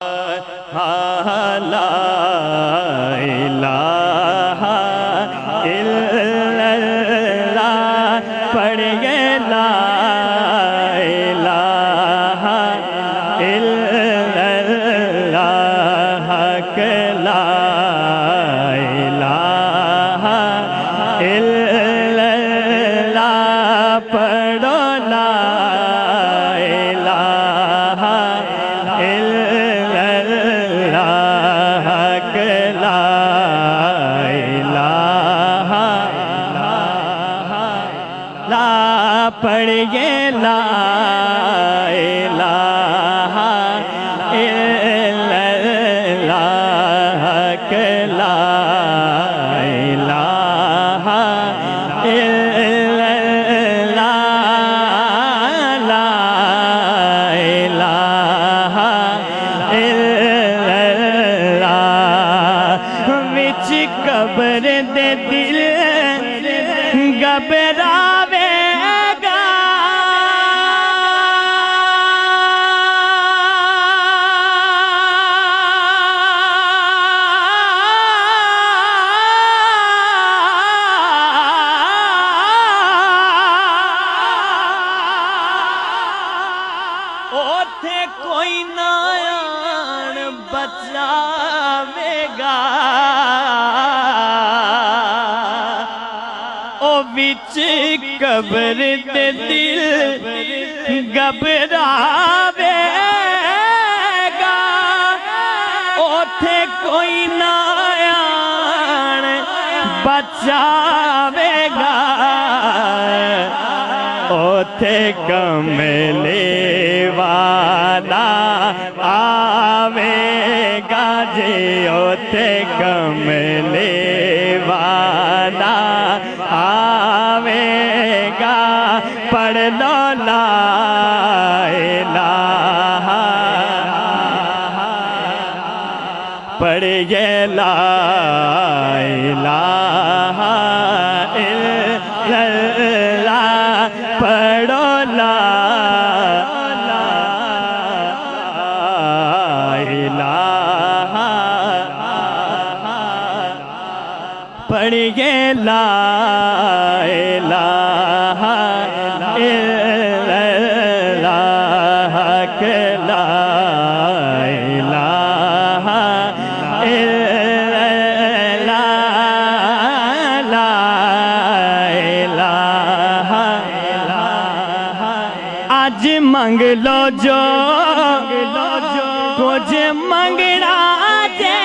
لا الہ الا اللہ پڑھیے لا الہ الا اللہ کہ لا الہ الا اللہ پڑھو لا الہ الا اللہ کہ لا الہ لا پڑھیے لا الہ الا اللہ کہ لا الہ الا اللہ لا الہ الا اللہ وچ قبر دے دل گھبراوے گا اوتھے کوئی نہ آن بچاوے گا او وچ قبر تے دل گھبراوے گا اوتھے کوئی نہ آن بچاوے گا اوتھے کملے والا آوے گا جی اوتھے کملے والا آوے گا پڑھ لو لا الہ پڑھیے لا الہ الا اللہ پڑھو لا الہ پڑھیے لا الہ الا اللہ کہ لا الہ الا اللہ لا الہ آج منگ لو جو کچھ منگنا جے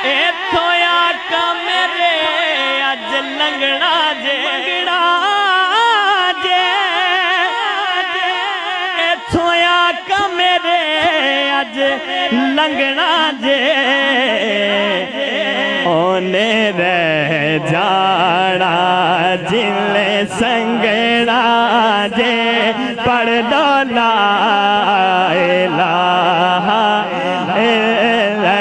ایتھوں آقا میرے اج لنگنا جے ایتھوں آقا میرے اج لنگنا جے اونے رہ جانا جلے سنگنا جے پڑھ لو لا الہ الا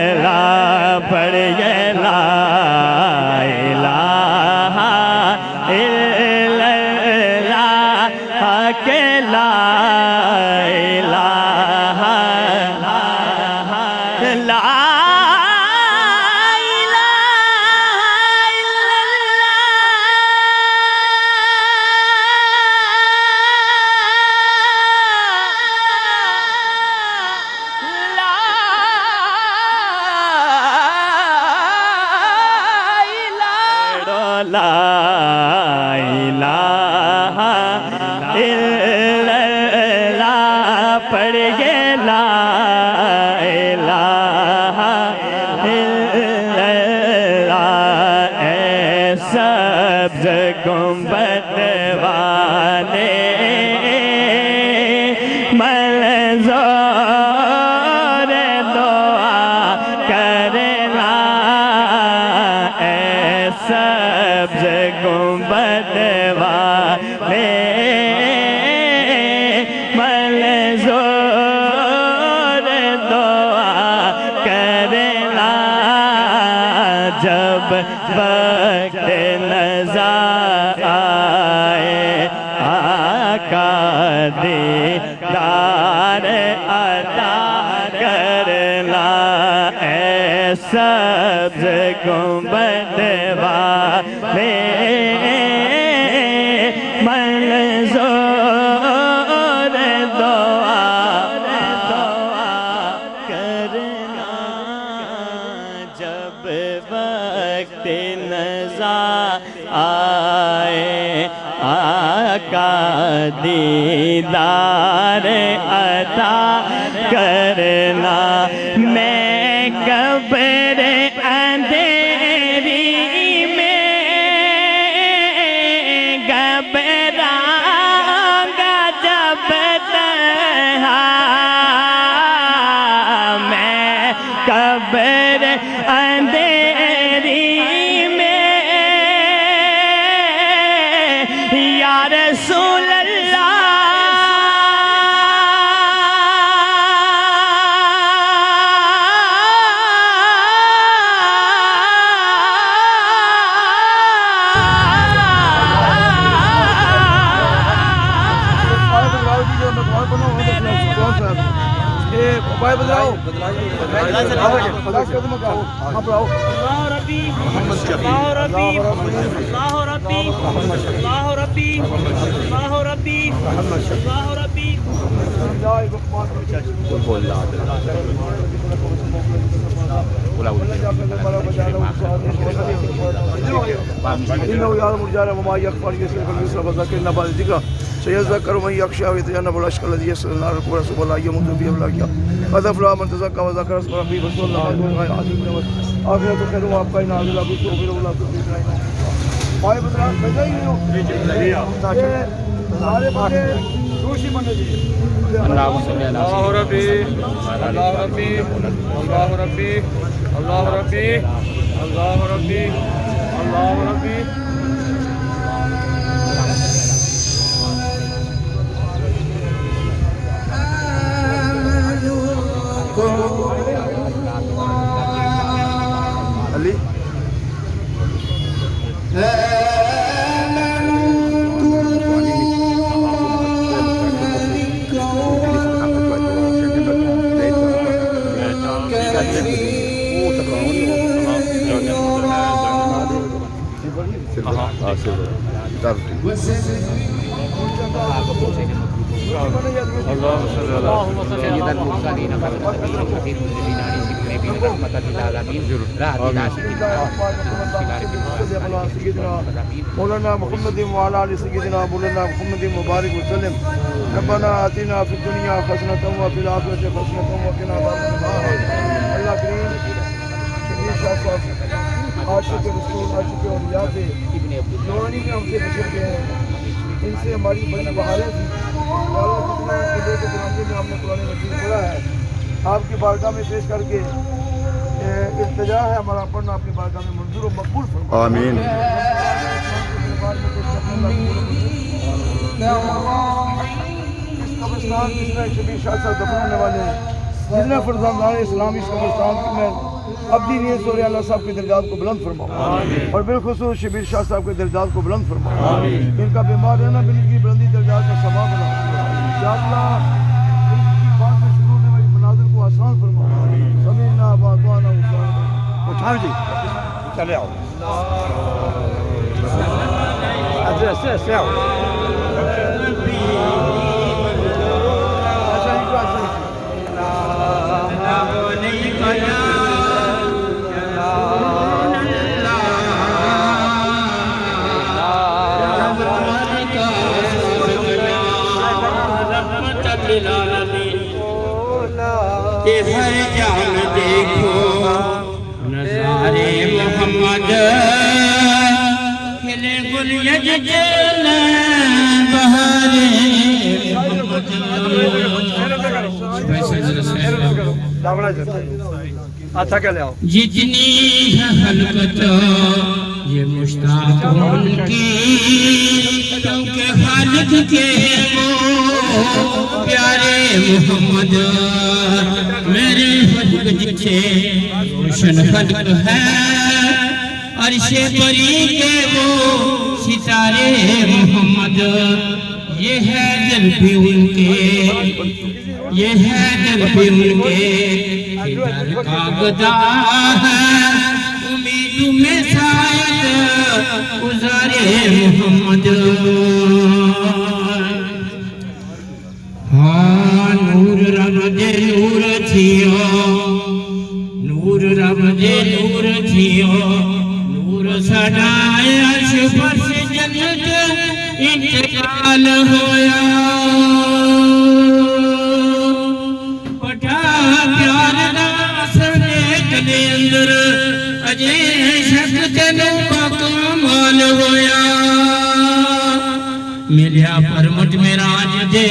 اللہ پڑھیے لا الہ الا اللہ کہ لا الہ لا لا الہ الا اللہ پڑھیے لا الہ الا اللہ اے سبز گنبد والے منظور دعا کرنا اے سبز گنبد والے منظور وقت نظر آئے آقا دیدار عطا کرنا اے سبز گنبد والے منظور دعا کرنا جب وقت نظر آئے آقا دیدار عطا کرنا میں قبر اندھیری میں گھبراؤں گا جب تنہا میں قبر اندھیری یا رسول اللہ بھائی بدلاؤ اللہ ربی اللہ ربی اللہ ربی اللہ ربی اللہ ربی اللہ ربی سيذكر من يخشى ويتجنب الأشقى الذي يصلى النار ورسول الله يموت به ولا يحيى قد أفلح من تزكى وذكر اسم ربه فصلى الله عليه وسلم آخرة خير وأبقى إن عبد الله بتوفيق ولا تفيد بھائی بدلا بجائیے سارے بندے دوشی بندے جی اللہ ربی اللہ ربی اللہ ربی اللہ ربی اللہ ربی اللہ ربی علی اللهم صل على سيدنا المرسلين خاتم النبيين رحمة للعالمين مولانا محمد وعلى آل سيدنا مولانا محمد مبارك وسلم ربنا آتنا في الدنيا حسنة وفي الآخرة حسنة وقنا عذاب النار اللہ کریم شبیر شاہ صاحب عاشق رسول عاشق اولیاء سے جوانی میں ہم سے بچر گئے ہیں ان سے ہماری بڑی بہاریں تھیں قلعے کے درانجے میں ہم نے قرآن مجید پڑھا ہے آپ کی بارگاہ میں پیش کر کے التجا ہے ہمارا پڑھنا اپنی بارگاہ میں منظور و مقبول فرمائے آمین اس قبرستان جس میں شبیر شاہ صاحب دفن ہونے والے ہیں جتنے فرزندان اسلام اس قبرستان میں ابدی نیت سوری اللہ صاحب کے درجات کو بلند فرماؤ اور بالخصوص شبیر شاہ صاحب کے درجات کو بلند فرماؤ ان کا بیمار رہنا بھی ان کی بلندی درجات کا سبب بنا یا اللہ ان کی بات میں شروع ہونے والی مناظر کو آسان فرماؤ سمیعنا وأطعنا اٹھاؤ جی چلے آؤ ایسے آؤ کہ ہر جان دیکھو نظارے محمد کھلے گل یججل بہارے جتنی ہے حلقت یہ مشتاق ان کی کیونکہ خالق کے وہ پیارے محمد میرے خلق جتھے روشن خلق ہے عرش بری کے وہ ستارے محمد، یہ ہے دل بھی ان کے، یہ ہے دل بھی ان کے، فکر کا گدا ہے امید میں شاید گزارے محمد۔ ہاں نور رب دے نور تھیو، نور رب دے نور تھیو، نور سڑائے عرش پر سے جنت انتقال ہویا، پٹا پیار دا اثر دیکھ دے اندر اجے شک تینوں کا کمال ہویا، ملیا پرمٹ معراج دے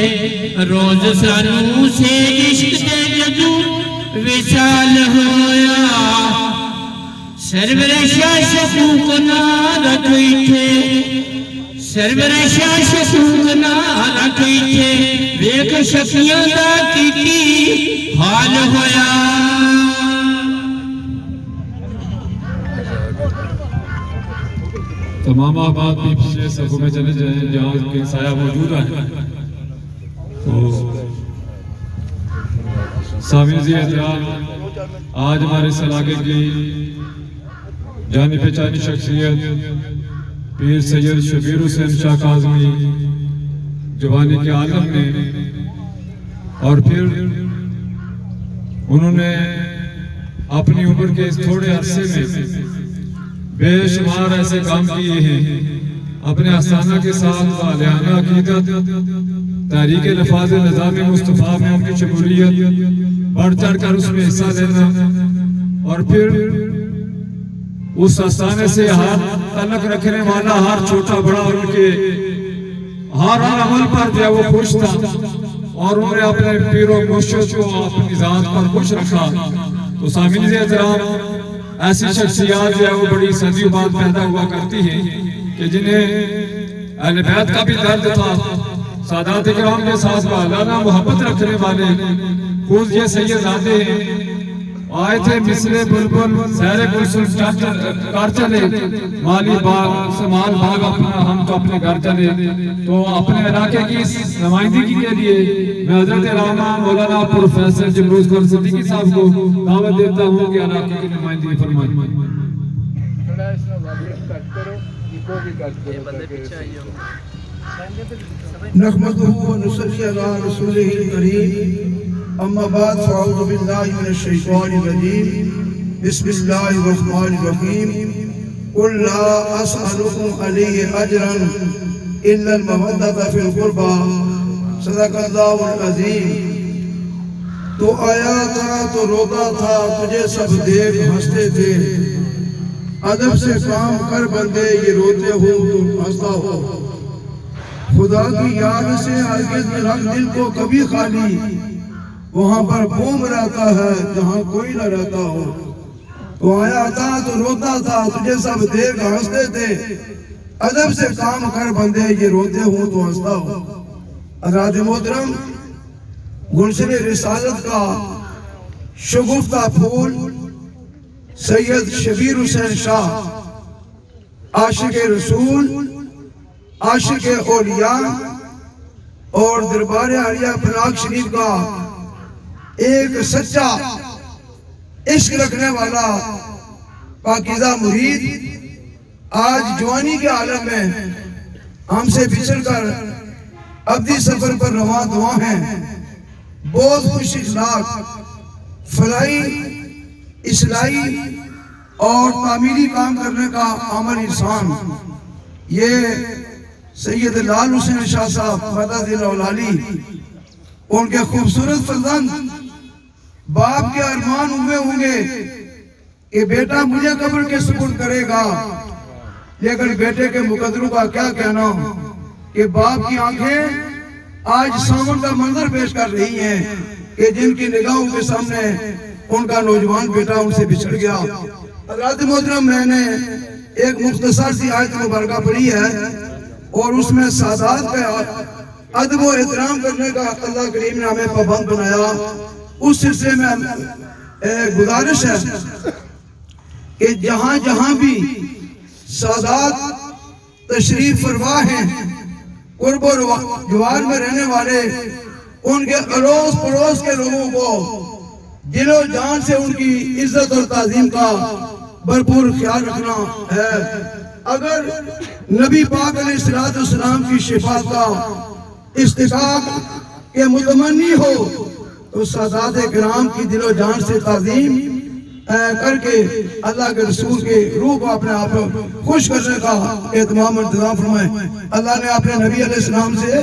روز سانو سے عشق دے جدو وصال ہویا، سرور شاہ شفوق نال رکھیتے، سرور شاہ شفوق نال رکھیتے، ویک شفیاں دا کیتی حال ہویا۔ تمام آباد بھی پچھلے صفوں میں چلے جائیں جہاں کے سایہ موجود ہے۔ تو سامعین زی احترام، آج ہمارے اس علاقے کی جانی پہچانی شخصیت پیر سید شبیر حسین شاہ کاظمی جوانی کے عالم میں، اور پھر انہوں نے اپنی عمر کے اس تھوڑے عرصے میں بے شمار ایسے کام کیے ہیں، اپنے آستانہ کے ساتھ عالیانہ عقیدت، تحریک لفاظ نظام مصطفیٰ میں ان کی شمولیت، بڑھ چڑھ کر اس میں حصہ لینا، اور پھر اس آستانے سے ہاتھ تعلق رکھنے والا ہر چھوٹا بڑا ان کے ہر عمل پر جو ہے وہ خوش تھا، اور انہوں نے اپنے پیر و مرشد کو اپنی ذات پر خوش رکھا۔ تو سامعین احترام، ایسی شخصیات جو ہے وہ بڑی صدیوں بعد پیدا ہوا کرتی ہیں کہ جنہیں اہل بیت کا بھی درد تھا، سادات اکرام کے ساتھ والانہ محبت رکھنے والے خود یہ سید زادے ہیں، آئے تھے مثل بلبل سیر گلشن کر چلے، مالی باغ سمال باغ اپنا ہم تو اپنے گھر چلے۔ تو اپنے علاقے کی نمائندگی کے لیے میں حضرت علامہ مولانا پروفیسر جمروز گل صدیقی صاحب کو دعوت دیتا ہوں کہ علاقے کی نمائندگی فرمائیں۔ نحمده ونصلي على رسوله الكريم، اما بعد فاعوذ بالله من الشيطان الرجيم، بسم الله الرحمن الرحيم، قل لا اسألكم عليه اجرا الا المودة في القربى، صدق الله العظيم۔ تو آیا تھا تو روتا تھا، تجھے سب دیکھ ہنستے تھے، ادب سے کام کر بندے یہ روتے ہو تم ہنستا ہو، خدا کی یاد سے ہرگز نہ رکھ دل کو کبھی خالی، وہاں پر گھوم رہتا ہے جہاں کوئی نہ رہتا ہو۔ تو آیا تھا تو روتا تھا، تجھے سب دیکھ ہنستے تھے، ادب سے کام کر بندے یہ روتے ہو تو ہنستا ہو۔ حضرات محترم، گلشن رسالت کا شگفتہ پھول سید شبیر حسین شاہ، عاشق رسول، عاشق اولیاء اور دربار عالیہ پناک شریف کا ایک سچا عشق رکھنے والا پاکیزہ مرید، آج جوانی کے عالم میں ہم سے بچھڑ کر ابدی سفر پر رواں دواں ہیں۔ بہت خوش اخلاق، فلاحی، اصلاحی اور تعمیری کام کرنے کا عمل انسان، یہ سید لال حسین شاہ صاحب مدد العلی، ان کے خوبصورت فرزند باپ کے ارمان ہوئے ہوں گے کہ بیٹا مجھے قبر کے سپرد کرے گا، لیکن بیٹے کے مقدروں کا کیا کہنا کہ باپ کی آنکھیں آج سامن کا منظر پیش کر رہی ہیں کہ جن کی نگاہوں کے سامنے ان کا نوجوان بیٹا ان سے بچھڑ گیا۔ حضرات محترم، میں نے ایک مختصر سی آیت مبارکہ پڑھی ہے اور اس میں سادات کا ادب و احترام کرنے کا اللہ کریم نے ہمیں پابند بنایا۔ اس سلسلے میں گزارش ہے کہ جہاں جہاں بھی سادات تشریف فرما ہیں، قرب و جوار میں رہنے والے ان کے اڑوس پڑوس کے لوگوں کو دل و جان سے ان کی عزت اور تعظیم کا بھرپور خیال رکھنا ہے۔ اگر نبی پاک علیہ السلام کی شفاعت کا استحقاق کے متمنی ہو تو سادات کرام کی دل و جان سے تعظیم کر کے اللہ کے رسول کے روح کو اپنے آپ خوش کرنے کا اہتمام انتظام فرمائیں۔ اللہ نے اپنے نبی علیہ السلام سے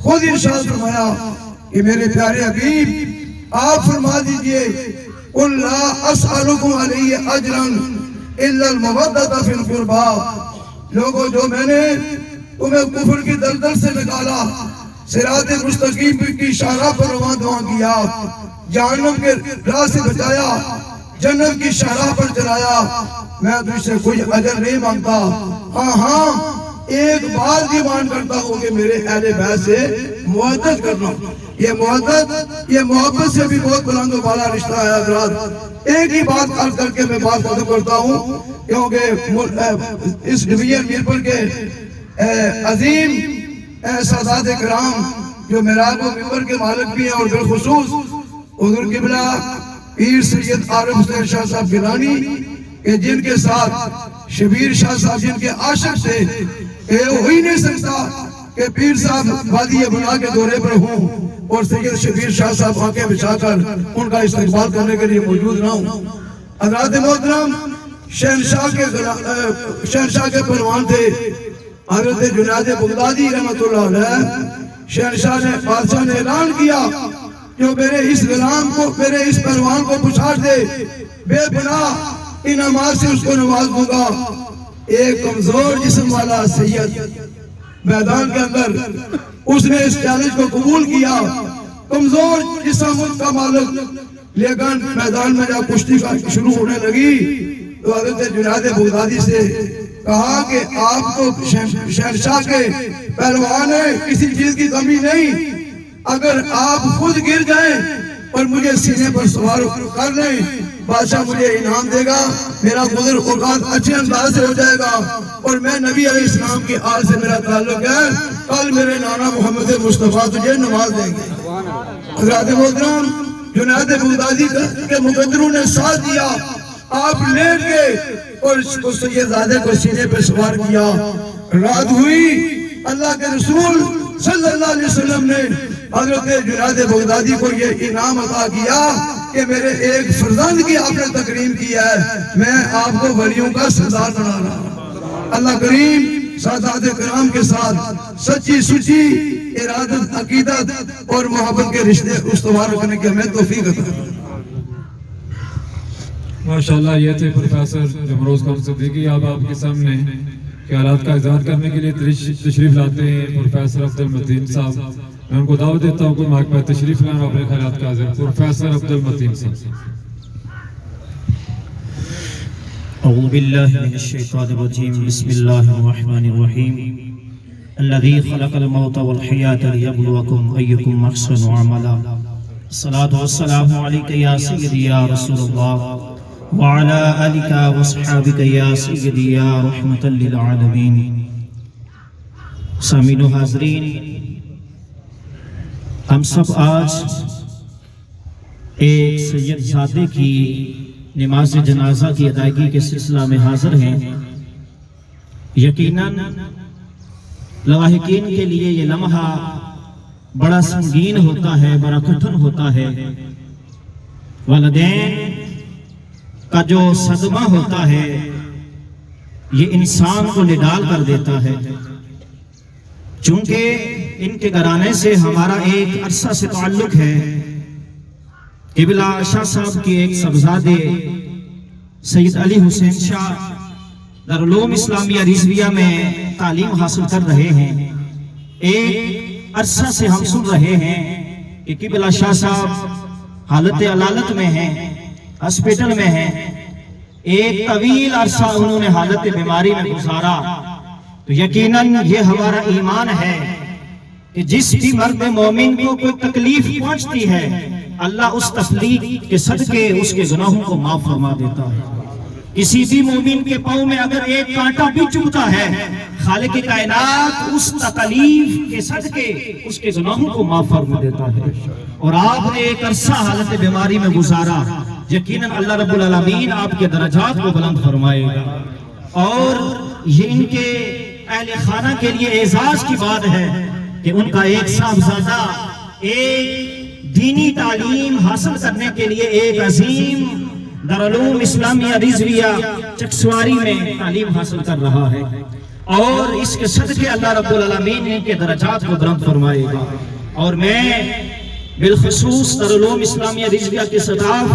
خود ارشاد فرمایا کہ میرے پیارے حبیب آپ فرما دیجئے قُلْ لَا أَسْأَلُكُمْ عَلَيْهِ أَجْرًا إِلَّا الْمَوَدَّةَ فِي الْقُرْبَى، لوگوں جو میں نے تمہیں کفر کی دلدل سے نکالا، صراط مستقیم کی شاہراہ پر رواں کیا، جہنم کے راہ سے بچایا، جنت کی شاہراہ پر چلایا، میں تجھ سے کوئی اجر نہیں مانگتا، ہاں ایک بات بھی مان کرتا ہوں کہ میرے اہل بیت سے محبت کرنا۔ یہ محبت سے بھی بہت بلند و بالا رشتہ ہے حضرات۔ ایک ہی بات عرض کر کے میں بات ختم کرتا ہوں، کیونکہ اس ڈویژن میرپور کے عظیم سادات کرام جو معراج و منبر کے مالک بھی ہیں، اور بالخصوص حضور قبلہ پیر سید عارف حسین شاہ صاحب گیلانی کہ جن کے ساتھ شبیر شاہ صاحب جن کے عاشق تھے، یہ ہو ہی نہیں سکتا کہ پیر صاحب وادی بنا کے دورے پر ہوں اور سید شبیر شاہ صاحب آنکھیں بچھا کر ان کا استقبال کرنے کے لیے موجود نہ ہوں۔ حضرات محترم، شہنشاہ کے پہلوان تھے حضرت جنید بغدادی رحمۃ اللہ علیہ۔ شہنشاہ نے بادشاہ نے اعلان کیا جو میرے اس غلام کو، میرے اس پہلوان کو پچھاڑ دے، بے پناہ انعامات سے اس کو نواز دوں گا۔ ایک کمزور جسم والا سید میدان کے اندر اس نے اس چیلنج کو قبول کیا، کمزور جسم کا مالک، لیکن میدان میں جب کشتی کا شروع ہونے لگی تو حضرت جنید بغدادی سے کہا کہ آپ تو شہنشاہ کے پہلوان ہیں، کسی چیز کی کمی نہیں، اگر آپ خود گر جائیں اور مجھے سینے پر سوار کر لیں، بادشاہ مجھے انعام دے گا، میرا گزر اوقات اچھے انداز سے ہو جائے گا، اور میں نبی علیہ السلام کی آل سے میرا تعلق ہے، کل میرے نانا محمد مصطفیٰ تجھے نواز دیں گے۔ حضرات محترم، جنید بغدادی کے مقدروں نے ساتھ دیا، آپ لیٹ گئے اور اس سیدزادے کو سینے پہ سوار کیا۔ رات ہوئی، اللہ کے رسول صلی اللہ علیہ وسلم نے حضرت جنید بغدادی کو یہ انعام عطا کیا کہ میرے ایک فرزند کی آپ نے تکریم کی ہے، میں آپ کو ولیوں کا سردار بنا رہا ہوں۔ اللہ کریم سادات کرام کے ساتھ سچی سچی ارادت، عقیدت اور محبت کے رشتے استوار رکھنے کی ہمیں توفیق عطا فرمائے۔ ماشاءاللہ، یہ تھے پروفیسر جمروز خان صدیقی۔ آپ کے سامنے خیالات کا اظہار کرنے کے لیے تشریف لاتے ہیں پروفیسر عبدالمتین صاحب۔ میں ان کو دعوت دیتا ہوں کہ مائک پر تشریف لائیں اور اپنے خیالات کا اظہار۔ پروفیسر عبدالمتین صاحب۔ اعوذ باللہ من الشیطان الرجیم، بسم اللہ الرحمن الرحیم۔ الذی خلق الموت والحیاة لیبلوکم ایکم احسن عملا۔ الصلاة والسلام علیک یا سیدی یا رسول اللہ وعلی آلک واصحابک یا سیدی یا رحمت للعالمین۔ سامعین و حاضرین، ہم سب آج ایک سید زادے کی نماز جنازہ کی ادائیگی کے سلسلہ میں حاضر ہیں۔ یقیناً لاحقین کے لیے یہ لمحہ بڑا سنگین ہوتا ہے، بڑا کٹھن ہوتا ہے۔ والدین کا جو صدمہ ہوتا ہے یہ انسان کو نڈال کر دیتا ہے۔ چونکہ ان کے گھرانے سے ہمارا ایک عرصہ سے تعلق ہے۔ قبلہ شاہ صاحب کی ایک صاحبزادے سید علی حسین شاہ دارالعلوم اسلامیہ رضویہ میں تعلیم حاصل کر رہے ہیں۔ ایک عرصہ سے ہم سن رہے ہیں کہ قبلہ شاہ صاحب حالت علالت میں ہیں، ہسپیٹل میں ہیں۔ ایک طویل عرصہ انہوں نے حالت بیماری میں گزارا۔ تو یقیناً یہ ہمارا ایمان ہے کہ جس بھی مرد مومن کو کوئی تکلیف پہنچتی ہے، اللہ اس تکلیف کے صدقے اس کے گناہوں کو معاف فرما دیتا ہے۔ کسی بھی مومن کے پاؤں میں اگر ایک کانٹا بھی چبھتا ہے، خالق کائنات اس تکلیف کے صدقے اس کے گناہوں کو معاف فرما دیتا ہے۔ اور آپ نے ایک عرصہ حالت بیماری میں گزارا، یقیناً اللہ رب العالمین آپ کے درجات کو بلند فرمائے گا۔ اور یہ ان کے اہل خانہ کے لیے اعزاز کی بات ہے کہ ان کا ایک صاحبزادہ ایک دینی تعلیم حاصل کرنے کے لیے ایک عظیم دارالعلوم اسلامیہ رضویہ چکسواری میں تعلیم حاصل کر رہا ہے، اور اس کے صدقے اللہ رب العالمین ان کے درجات کو بلند فرمائے گا۔ اور میں بالخصوص دارالعلوم اسلامیہ رضویہ کے سٹاف،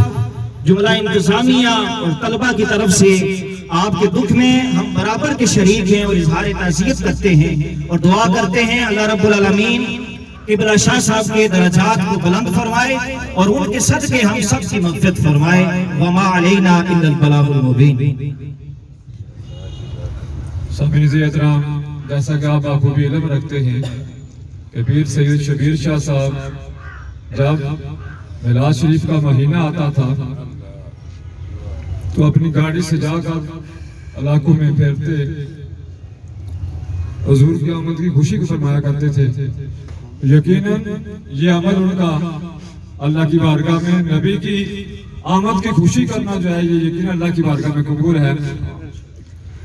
جملہ انتظامیہ اور طلبہ کی طرف سے آپ کے دکھ میں ہم برابر کے شریک ہیں اور اظہار تعزیت کرتے ہیں اور دعا کرتے ہیں اللہ رب العالمین قبلہ شاہ صاحب کے درجات کو بلند فرمائے اور ان کے صدقے ہم سب کی مغفرت فرمائے۔ وما علینا الا البلاغ المبین۔ سامعین احترام، جیسا کہ آپ بخوبی علم رکھتے ہیں کہ پیر سید شبیر شاہ صاحب جب میلاد شریف کا مہینہ آتا تھا تو اپنی گاڑی سے جا کر علاقوں میں پھیرتے حضور کی آمد کی خوشی کو فرمایا کرتے تھے۔ یقیناً یہ عمل ان کا اللہ کی بارگاہ میں نبی کی آمد کی خوشی کرنا جو ہے یہ یقیناً اللہ کی بارگاہ میں قبول ہے۔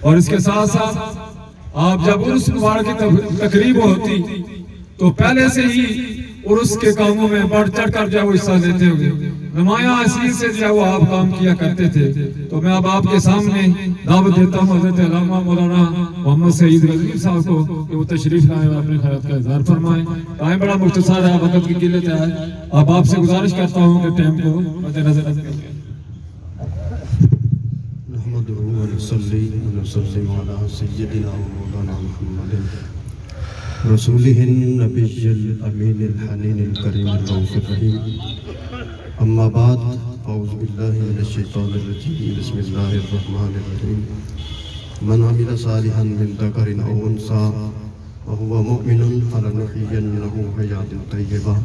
اور اس کے ساتھ ساتھ آپ جب عرس مبارک کی تقریب ہوتی تو پہلے سے ہی عرس کے کاموں میں بڑھ چڑھ کر جو ہے وہ حصہ لیتے ہوئے نمایاں حیثیت سے جو ہے وہ آپ کام کیا کرتے تھے۔ تو میں اب آپ کے سامنے دعوت دیتا ہوں حضرت علامہ مولانا محمد سعید رضوی صاحب کو کہ وہ تشریف لائیں اور اپنے خیرات کا اظہار فرمائیں۔ ٹائم بڑا مختصر ہے، وقت کی قلت ہے، اب آپ سے گزارش کرتا ہوں کہ ٹائم کو مد نظر رکھیں۔ نحمده ونصلي ونسلم على سيدنا ومولانا محمد رسوله النبي الأمين الحنين الكريم الرؤوف الرحيم، أما بعد، أعوذ بالله من الشيطان الرجيم، بسم الله الرحمن الرحيم، من عمل صالحا من ذكر أو أنثى وهو مؤمن فلنحيينه حياة طيبة،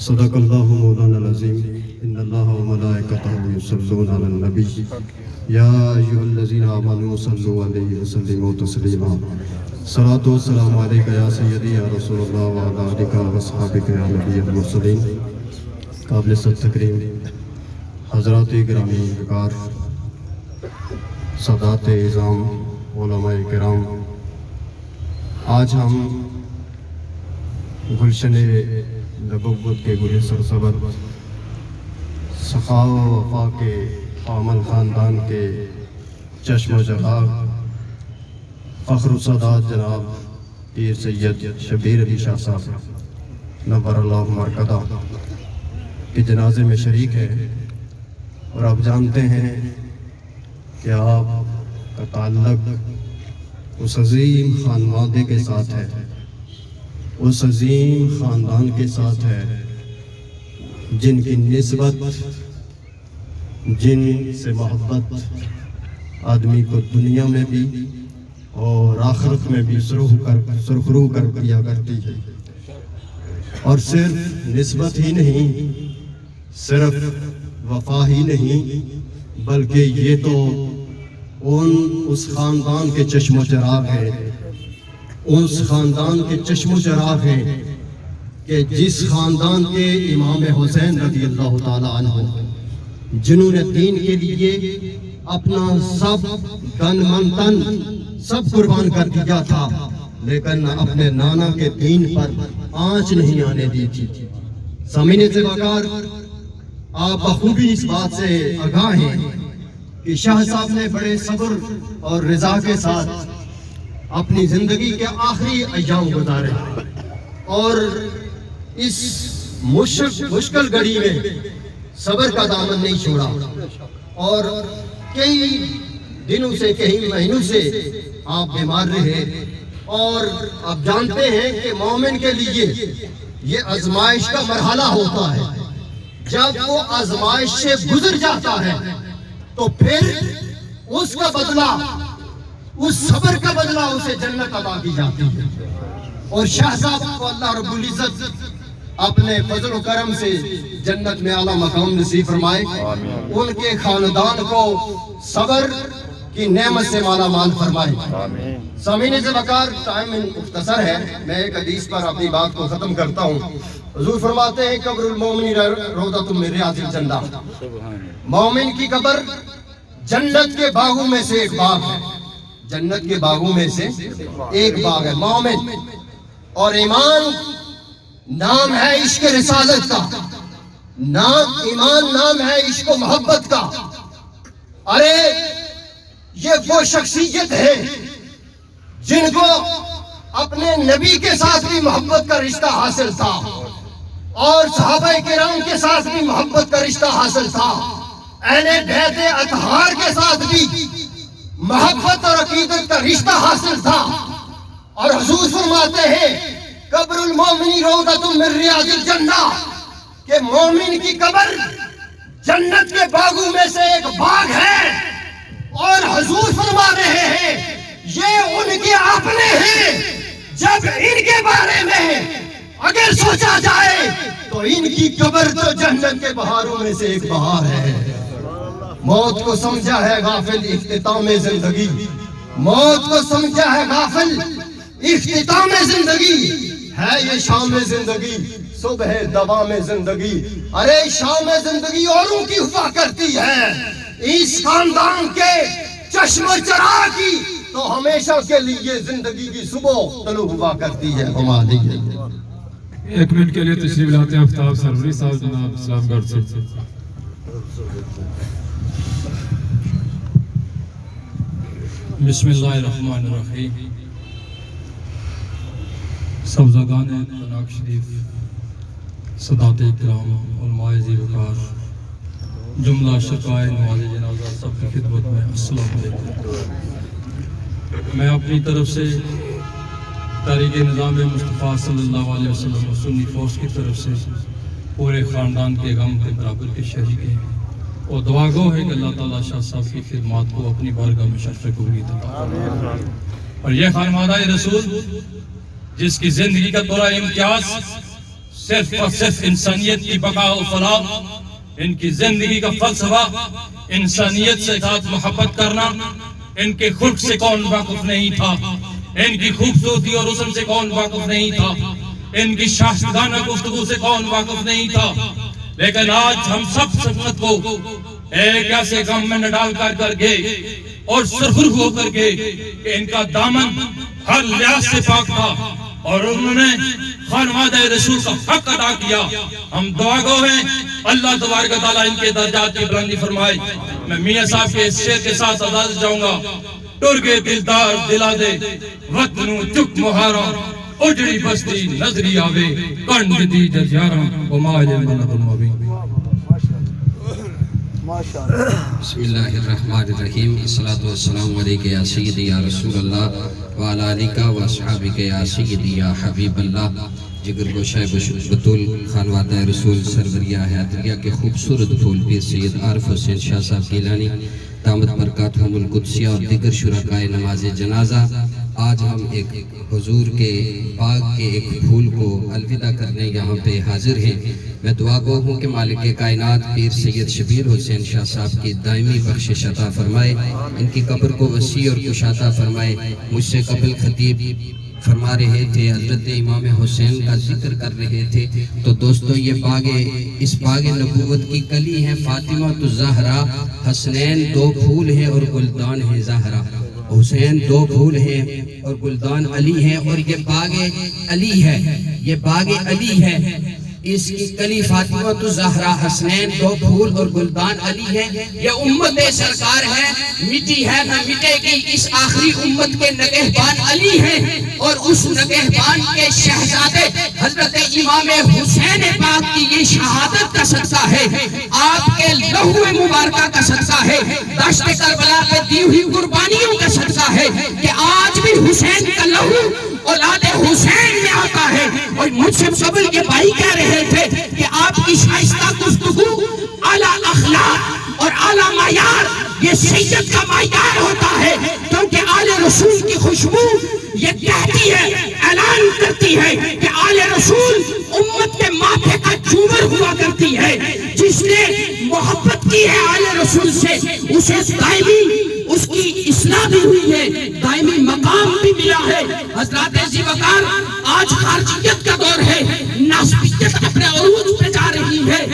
صدق الله مولانا العظيم، إن الله وملائكته يصلون على النبي يا أيها الذين آمنوا صلوا عليه وسلموا تسليما، صلاة والسلام عليك يا سيدي يا رسول الله وعلى آلك وأصحابك يا نبي المرسلين۔ قابل تکریم حضرات گرامی وقار، سادات اعظام، علماء کرام، آج ہم گلشن نبوت کے گل سرسبز سخا و وفا کے حامل خاندان کے چشم و جہاں فخر و سادات جناب پیر سید شبیر علی شاہ صاحب نور اللہ مرکزہ کے جنازے میں شریک ہے، اور آپ جانتے ہیں کہ آپ کا تعلق اس عظیم خاندان کے ساتھ ہے، اس عظیم خاندان کے ساتھ ہے جن کی نسبت، جن سے محبت آدمی کو دنیا میں بھی اور آخرت میں بھی سرخرو کر دیا کرتی ہے۔ اور صرف نسبت ہی نہیں، صرف وفا ہی نہیں، بلکہ یہ تو اس خاندان کے چشم و چراغ ہے، اس خاندان کے چشم و چراغ ہے کہ جس خاندان کے امام حسین رضی اللہ تعالیٰ عنہ جنہوں نے دین کے لیے اپنا سب تن من تن سب قربان کر دیا تھا، لیکن اپنے نانا کے دین پر آنچ نہیں آنے دی تھی۔ سامعین سے وقار، آپ بخوبی اس بات سے آگاہ ہیں کہ شاہ صاحب نے بڑے صبر اور رضا کے ساتھ اپنی زندگی کے آخری ایام گزارے، اور اس مشکل گھڑی میں صبر کا دامن نہیں چھوڑا، اور کئی دنوں سے، کئی مہینوں سے آپ بیمار رہے۔ اور آپ جانتے ہیں کہ مومن کے لیے یہ آزمائش کا مرحلہ ہوتا ہے، جب وہ آزمائش سے گزر جاتا ہے تو پھر اس کا بدلہ، اس صبر کا بدلہ اسے جنت عطا کی جاتی ہے۔ اور شاہ صاحب کو اللہ رب العزت اپنے فضل و کرم سے جنت میں اعلیٰ مقام نصیب فرمائے، ان کے خاندان کو صبر کی نعمت سے مالا مال فرمائے۔ سامعین سے وقار، ٹائم مختصر ہے، میں ایک حدیث پر اپنی بات کو ختم کرتا ہوں۔ حضور فرماتے ہیں قبر المومن روضۃ من ریاض الجنہ، مومن کی قبر جنت کے باغوں میں سے ایک باغ ہے، جنت کے باغوں میں سے ایک باغ ہے۔ مومن اور ایمان نام ہے عشق رسالت کا، ایمان نام ہے عشق و محبت کا۔ ارے یہ وہ شخصیت ہے جن کو اپنے نبی کے ساتھ بھی محبت کا رشتہ حاصل تھا اور صحابہ کرام کے ساتھ بھی محبت کا رشتہ حاصل تھا، اہل بیت اطہار کے ساتھ بھی محبت اور عقیدت کا رشتہ حاصل تھا۔ اور حضور فرماتے ہیں قبر المومن روضۃ من ریاض الجنہ، کہ مومن کی قبر جنت کے باغوں میں سے ایک باغ ہے۔ اور حضور فرما رہے ہیں یہ ان کے اپنے ہیں، جب ان کے بارے میں اگر سوچا جائے تو ان کی قبر تو جنت کے بہاروں میں سے ایک بہار ہے۔ موت کو سمجھا ہے غافل اختتام زندگی، موت کو سمجھا ہے غافل اختتام زندگی، ہے یہ شام زندگی صبح دوام زندگی۔ ارے شام زندگی اوروں کی ہوا کرتی ہے، اس خاندان کے چشم و چراغ کی تو ہمیشہ کے لیے زندگی کی صبح طلوع ہوا کرتی ہے۔ ایک منٹ کے لیے تشریف لاتے ہیں آفتاب سروری صاحب جناب اسلام گڑھ سے۔ بسم اللہ الرحمن الرحیم۔ سبزگان پناک شریف، سادات اکرام، علماء ذی وقار، جملہ شرکائے نماز جنازہ، سب کی خدمت میں السلام علیکم۔ میں اپنی طرف سے تحریک نظام مصطفیٰ صلی اللہ علیہ وسلم اور سنی فورس کی طرف سے پورے خاندان کے غم کے برابر کے شریک ہیں اور دعا گو ہے کہ اللہ تعالیٰ شاہ صاحب کی خدمات کو اپنی بارگاہ میں شرف قبولیت عطا فرمائے۔ اور یہ خانوادہ رسول جس کی زندگی کا دورہ امتیاز صرف اور صرف انسانیت کی بقا و فلاح، ان کی زندگی کا فلسفہ انسانیت سے ساتھ محبت کرنا، ان کے خلق سے کون واقف نہیں تھا، ان کی خوبصورتی اور حسن سے کون واقف نہیں تھا، ان کی شائستگانہ گفتگو سے کون واقف نہیں تھا۔ لیکن آج ہم سب سنت کو ایک ایسے غم میں نہ ڈال کر گئے اور سرخرخ ہو کر گئے کہ ان کا دامن ہر لحاظ سے پاک تھا اور انہوں نے خانوادہ رسول کا حق ادا کیا۔ ہم دعا گو ہیں اللہ تبارک و تعالیٰ ان کے درجات کی بلندی فرمائے۔ میں میاں صاحب کے اس شعر کے ساتھ اجازت جاؤں گا۔ ٹرگے دلدار دلا دے وطنوں چک مہارا، اجڑی بستی نظری آوے کنڈ دی جزیاراں ومائل منب المبین۔ بسم اللہ الرحمن الرحیم۔ الصلاۃ والسلام علیک یا سیدی یا رسول اللہ وعلی آلک و اصحابک یا سیدی یا حبیب اللہ۔ جگر گوشہ بطول خانوادہ رسول سروریا حیاتیہ کے خوبصورت پھول پیر سید عارف حسین شاہ صاحب گیلانی دامت برکاتہم القدسیہ اور دیگر شرکائے نماز جنازہ، آج ہم ایک حضور کے باغ کے ایک پھول کو الوداع کرنے یہاں پہ حاضر ہیں۔ میں دعا گو ہوں کہ مالک کائنات پیر سید شبیر حسین شاہ صاحب کی دائمی بخشش عطا فرمائے، ان کی قبر کو وسیع اور کشادہ فرمائے۔ مجھ سے قبل خطیب فرما رہے تھے، حضرت امام حسین کا ذکر کر رہے تھے، تو دوستو یہ اس باغ نبوت کی کلی ہے فاطمہ الزہرا، حسنین دو پھول ہیں اور گلدان ہے زہرا، حسین دو پھول ہیں اور گلدان علی ہیں، اور یہ باغ علی ہے، یہ باغ علی ہے، اس کی کلی فاطمہ الزہرا، حسنین دو پھول اور گلدان علی ہے۔ یہ امت سرکار ہے، مٹی ہے نہ مٹے گی، اس آخری امت کے نگہبان علی ہیں، اور اس نگہبان کے شہزادے حضرت امام حسین پاک کی یہ شہادت کا صدقہ ہے، آپ کے لہو مبارکہ کا صدقہ ہے، دشت کربلا پہ دی ہوئی قربانیوں کا صدقہ ہے کہ آج بھی حسین کا لہو اولاد حسین میں آتا ہے۔ اور مجھ سے قبل کے بھائی کہہ رہے تھے کہ آپ کی شائستہ گفتگو اعلیٰ اخلاق اور اعلیٰ معیار، یہ سید کا معیار ہوتا ہے، کیونکہ آل رسول کی خوشبو یہ کہتی ہے، اعلان کرتی ہے کہ آل رسول امت کے ماتھے کا جھومر ہوا کرتی ہے. جس نے محبت کی ہے آل رسول سے اسے دائمی اس کی اصلاح بھی ہوئی ہے، دائمی مقام بھی ملا ہے. حضرات عزیز وقار، آج خارجیت کا دور ہے، ناسبیت اپنے عروج پہ جا رہی ہے.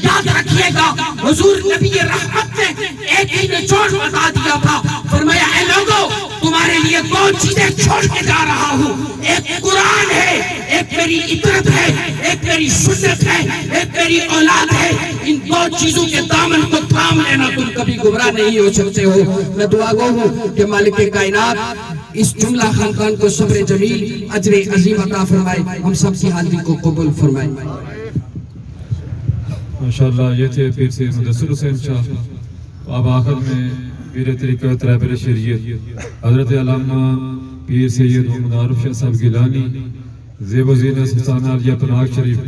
یاد رکھیے گا حضور نبی رحمت نے ایک ہی نچوڑ بتا دیا تھا، فرمایا اے لوگو تمہارے لیے دو چیزیں چھوڑ کے جا رہا ہوں، ایک قرآن ہے، ایک میری اطرت ہے، ایک میری سنت ہے، ایک میری اولاد ہے. ان دو چیزوں کے دامن کو تھام لینا، تم کبھی گمراہ نہیں ہو سکتے ہو. میں دعا گو ہوں کہ مالک کائنات اس جملہ خاندان کو صبر جمیل اجر عظیم عطا فرمائے، ہم سب کی حاضری کو قبول فرمائے. ماشاءاللہ یہ تھے پیر سید مدثر حسین شاہ. اب آخر میں پیر طریقہ طریبر شریعت حضرت علامہ پیر سید محمد عارف شاہ صاحب گیلانی زیب و زینت سلطانہ عالیہ پناہ شریف.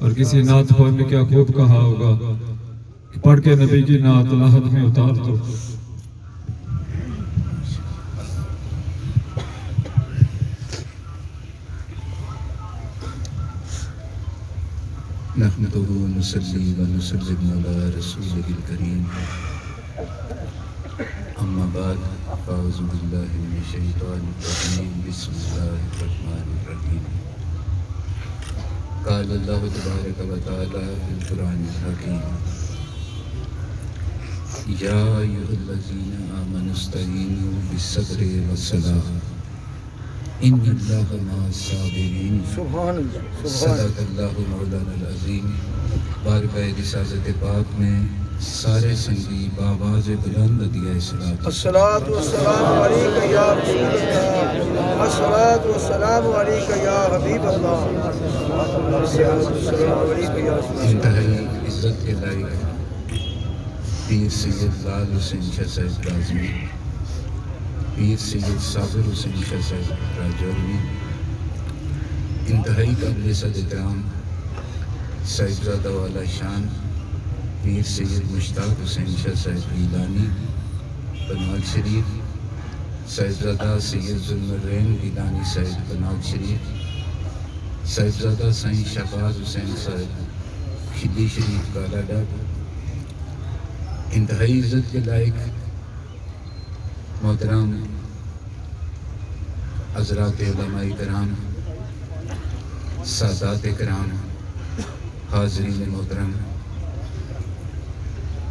اور کسی نعت خوان نے کیا خوب کہا ہوگا کہ پڑھ کے نبی کی نعت لاحت میں اتار دو. نحمدہ ونصلی ونسلم علی رسولہ الکریم. اما بعد فاعوذ باللہ من الشیطان الرجیم. بسم اللہ الرحمن الرحیم. قال اللہ تبارک و تعالی فی القرآن الحکیم. یا ایھا الذین آمنوا استعینوا بالصبر والصلاۃ ان اللہ مع الصابرین. سبحان اللہ. صدق اللہ مولانا العظیم. بارگاہ رسالت پاک میں سارے سنگی بآواز بلند دیے صلاۃ. الصلاۃ والسلام علیک یا رسول اللہ، الصلاۃ والسلام علیک یا حبیب اللہ، الصلاۃ والسلام علیک یا رسول اللہ. انتہائی عزت کے لائق پیر سید لال حسین شاہ صاحب کاظمی، پیر سید صابر حسین شاہ صاحب راجوری، انتہائی قابل صد احترام صاحبزادہ والا شان پیر سید مشتاق حسین شاہ صاحب گیلانی بنال شریف، صاحبزادہ سید ذوالنورین گیلانی صاحب بنال شریف، صاحبزادہ سائیں شہباز حسین صاحب کھلی شریف کالا ڈاک. انتہائی عزت کے لائق محترم حضرات علماء کرام، سادات کرام، حاضرین محترم،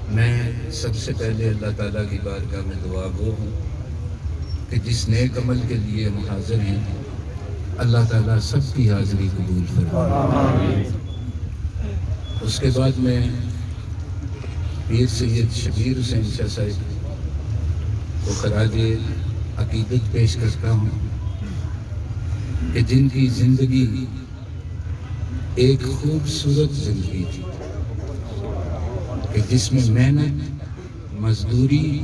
میں سب سے پہلے اللہ تعالیٰ کی بارگاہ میں دعا گو ہوں کہ جس نیک عمل کے لیے ہم حاضر ہیں اللہ تعالیٰ سب کی حاضری قبول فرمائے. اس کے بعد میں پیر سید شبیر حسین شاہ صاحب کو خراج عقیدت پیش کرتا ہوں کہ جن کی زندگی ایک خوبصورت زندگی تھی کہ جس میں محنت، مزدوری،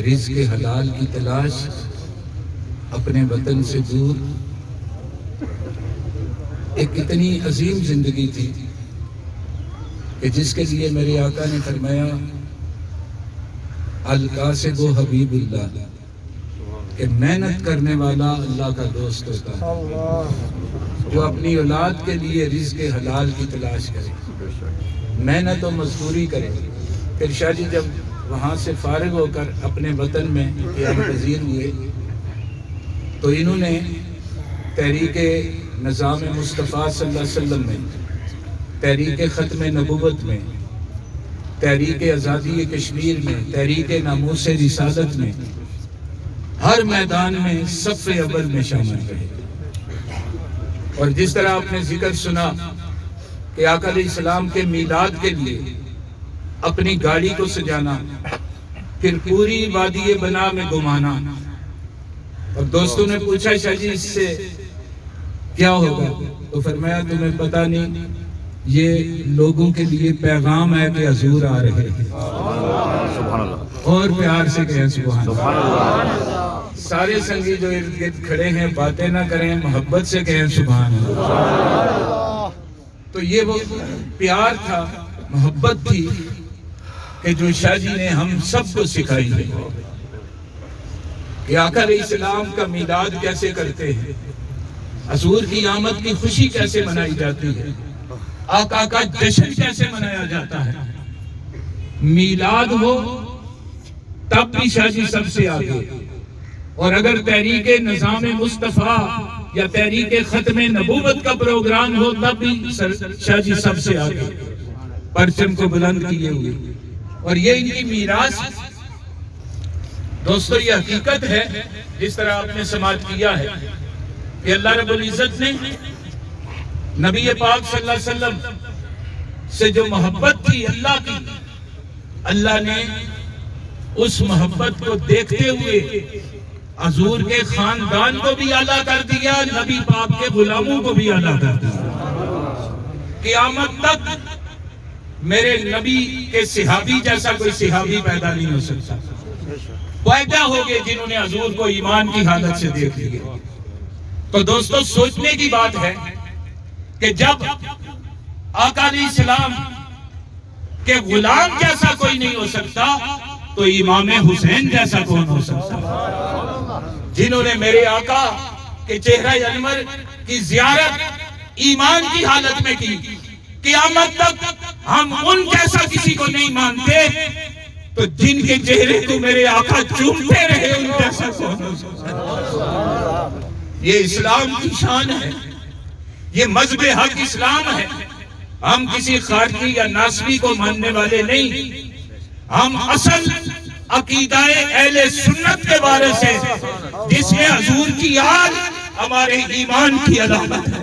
رزق حلال کی تلاش، اپنے وطن سے دور، ایک اتنی عظیم زندگی تھی کہ جس کے لیے میرے آقا نے فرمایا القاسد و حبیب اللہ، کہ محنت کرنے والا اللہ کا دوست ہوتا ہے، جو اپنی اولاد کے لیے رزق حلال کی تلاش کرے، محنت و مزدوری کرے. پھر شاہ جی جب وہاں سے فارغ ہو کر اپنے وطن میں قیام پذیر ہوئے تو انہوں نے تحریک نظام مصطفیٰ صلی اللہ علیہ وسلم میں، تحریک ختم نبوت میں، تحریک آزادی کشمیر میں، تحریک ناموس رسالت میں، ہر میدان میں صف اول میں شامل رہے. اور جس طرح آپ نے ذکر سنا کہ آقا علیہ السلام کے میلاد کے لیے اپنی گاڑی کو سجانا، پھر پوری وادی بنا میں گھمانا، اور دوستوں نے پوچھا شاہ جی اس سے کیا ہوگا؟ تو فرمایا تمہیں پتہ نہیں، یہ لوگوں کے لیے پیغام ہے کہ حضور آ رہے ہیں. اور پیار سے کہیں سبحان اللہ. سارے سنگی جو ارد گرد کھڑے ہیں باتیں نہ کریں، محبت سے کہیں سبحان اللہ. تو یہ وہ پیار تھا، محبت تھی کہ جو شاہ جی نے ہم سب کو سکھائی ہے. کہ آقا علیہ السلام کا میلاد کیسے کرتے ہیں، حضور کی آمد کی خوشی کیسے منائی جاتی ہے، آقا کا جشن کیسے منایا جاتا ہے۔ میلاد ہو تب بھی شاہ جی سب سے آگے، اور اگر تحریک نظام مصطفیٰ یا تحریک ختم نبوت کا پروگرام ہو تب بھی شاہ جی سب سے آگے، پرچم کو بلند کیے ہوئے۔ اور یہ ان کی میراث دوستو، یہ حقیقت ہے جس طرح آپ نے سماعت کیا ہے کہ اللہ رب العزت نے نبی پاک صلی اللہ علیہ وسلم سے جو محبت تھی اللہ کی، اللہ نے اس محبت کو دیکھتے ہوئے حضور کے خاندان کو بھی اعلیٰ کر دیا، نبی پاک کے غلاموں کو بھی اعلیٰ کر دیا۔ قیامت تک میرے نبی کے صحابی جیسا کوئی صحابی پیدا نہیں ہو سکتا، پیدا ہو گئے جنہوں نے حضور کو ایمان کی حالت سے دیکھ لیا۔ تو دوستو سوچنے کی بات ہے کہ جب آقا علیہ السلام کے غلام جیسا کوئی نہیں ہو سکتا تو امام حسین جیسا کون ہو سکتا، جنہوں نے میرے آقا کے چہرہ انور کی زیارت ایمان کی حالت میں کی۔ قیامت تک ہم ان جیسا کسی کو نہیں مانتے، تو جن کے چہرے کو میرے آقا چومتے رہے ان جیسا کون ہو سکتا۔ یہ اسلام کی شان ہے، یہ مذہب حق اسلام ہے۔ ہم کسی خارجی یا ناصری کو ماننے والے نہیں، ہم اصل عقیدہ اہل سنت کے بارے سے جس میں حضور کی آل ہمارے ایمان کی علامت ہے۔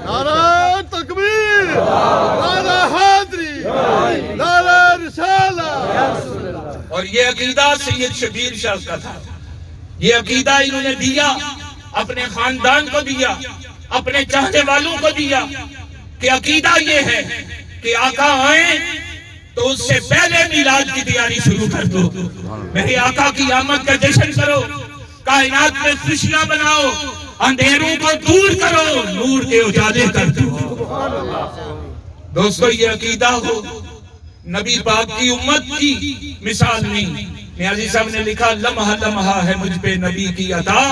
نعرہ تکبیر، نعرہ حیدری، نعرہ رسالہ۔ اور یہ عقیدہ سید شبیر شاہ کا تھا، یہ عقیدہ انہوں نے دیا، اپنے خاندان کو دیا، اپنے چاہنے والوں کو دیا کہ عقیدہ یہ ہے کہ آقا آئیں تو اس سے پہلے میلاد کی تیاری شروع کر دو، میرے آقا کی آمد کا جشن کرو، کائنات میں خوشیاں بناؤ، اندھیروں کو دور کرو، نور کے اجالے کر دو۔ دوستو یہ عقیدہ ہو، نبی پاک کی امت کی مثال نہیں۔ نیازی صاحب نے لکھا لمحہ لمحہ ہے مجھ پہ نبی کی عطا،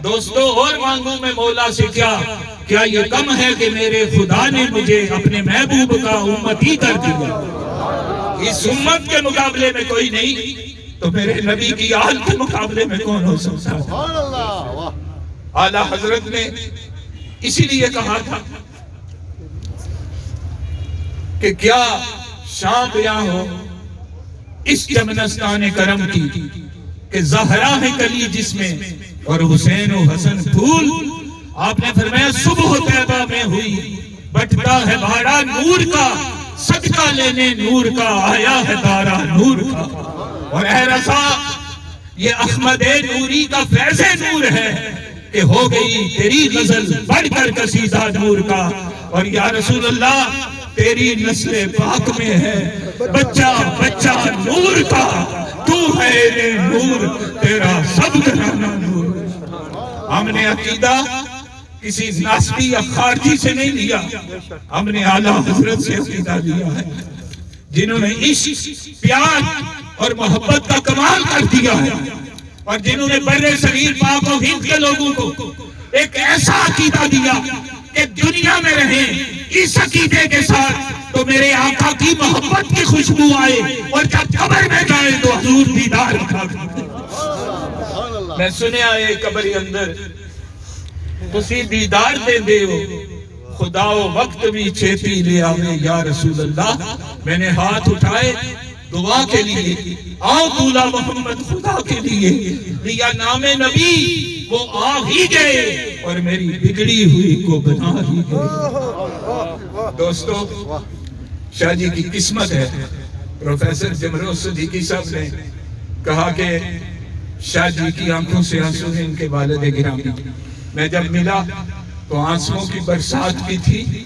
دوستو اور مانگوں میں مولا سے کیا یہ کم ہے کہ میرے خدا نے مجھے اپنے محبوب کا امتی کر دیا۔ اس امت کے مقابلے میں کوئی نہیں تو میرے نبی کی آل کے مقابلے میں کون ہو سکتا ہے۔ اعلیٰ حضرت نے اسی لیے کہا تھا کہ کیا شان بیاں ہو اس چمنستان کرم کی کہ زہرا ہے کلی جس میں اور حسین و حسن پھول۔ آپ نے فرمایا صبح طیبہ میں ہوئی بٹتا ہے بھاڑا نور کا، صدقہ لینے نور کا آیا ہے دارا نور کا۔ اور اے رضا یہ احمد نوری کا فیض نور ہے کہ ہو گئی تیری غزل بڑھ کر قصیدہ نور کا۔ اور یا رسول اللہ تیری نسل پاک میں ہے بچہ بچہ نور کا، تو ہے نور تیرا سب گھرانہ نور۔ ہم نے عقیدہ کسی ناسبی یا خارجی سے نہیں لیا، ہم نے اعلیٰ حضرت سے عقیدہ لیا ہے، جنہوں نے عشق پیار اور محبت کا کمال کر دیا ہے، اور جنہوں نے بر صغیر پاک و ہند کے لوگوں کو ایک ایسا عقیدہ دیا کہ دنیا میں رہیں اس عقیدے کے ساتھ تو میرے آقا کی محبت کی خوشبو آئے، اور جب قبر میں جائے تو حضور دیدار کھا کر۔ میں سنیا ہے قبر اندر تسی دیدار دے دے ہو، خدا و وقت بھی چھیتی لے آوے یا رسول اللہ۔ میں نے ہاتھ اٹھائے دعا کے لیے، آؤ دولا محمد خدا کے لیے، لیا نام نبی وہ آ ہی گئے اور میری بگڑی ہوئی کو بنا ہی گئے۔ دوستو شاہ جی کی قسمت ہے، پروفیسر جمروز صدیقی صاحب نے کہا کہ شاہ جی کی آنکھوں سے آنسو ہیں ان کے والد گرامی۔ میں جب ملا تو آنسوں کی برسات بھی تھی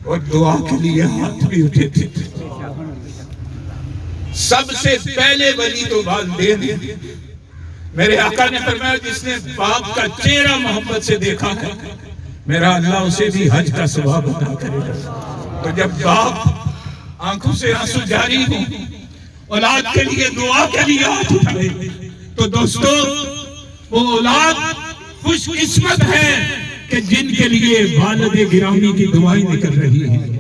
اور دعا کے لیے ہاتھ بھی اٹھے تھے۔ سب سے پہلے ولی تو والدین ہیں۔ میرے آقا نے فرمایا جس نے باپ کا چہرہ محبت سے دیکھا ہے میرا اللہ اسے بھی حج کا ثواب عطا کرے گا۔ تو جب باپ آنکھوں سے آنسو جاری ہوں، اولاد کے لیے دعا کے لیے ہاتھ اٹھائے، تو دوستو وہ اولاد خوش قسمت ہے کہ جن کے لیے والد گرامی کی دعائیں نکل رہی ہیں.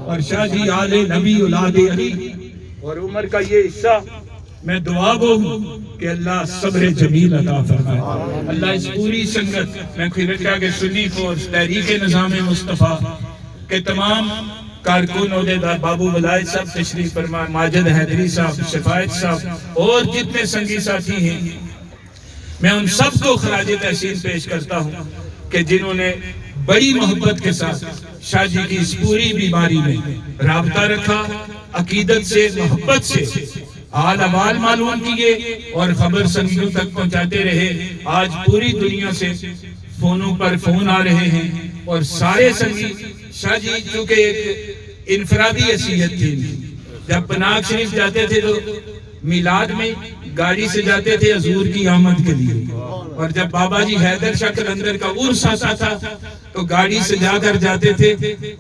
اور شاہ جی آل نبی اولاد علی اور عمر کا یہ حصہ میں دعا گو ہوں کہ اللہ صبر جمیل عطا فرمائے. اللہ اس پوری سنگت میں خیرکہ کے سنی فورس تحریک نظام مصطفیٰ کے تمام کارکن عہدیدار بابو ولائد صاحب تشریف فرمائے، ماجد حیدری صاحب، شفایت صاحب اور جتنے سنگی ساتھی ہیں، میں ان سب کو خراج تحسین پیش کرتا ہوں کہ جنہوں نے بڑی محبت کے ساتھ شاہ جی کی اس پوری بیماری میں رابطہ رکھا، عقیدت سے، محبت سے حال احوال معلوم کیے اور خبر سنگیوں تک پہنچاتے رہے. آج پوری دنیا سے فونوں پر فون آ رہے ہیں اور سارے سنگی شاہ جی چونکہ ایک انفرادی حیثیت تھی. جب پناہ شریف جاتے تھے تو میلاد میں گاڑی سے جاتے تھے حضور کی آمد کے لیے، اور جب بابا جی حیدر شاہ قلندر کا عرس آتا تھا تو گاڑی سے جا کر جاتے تھے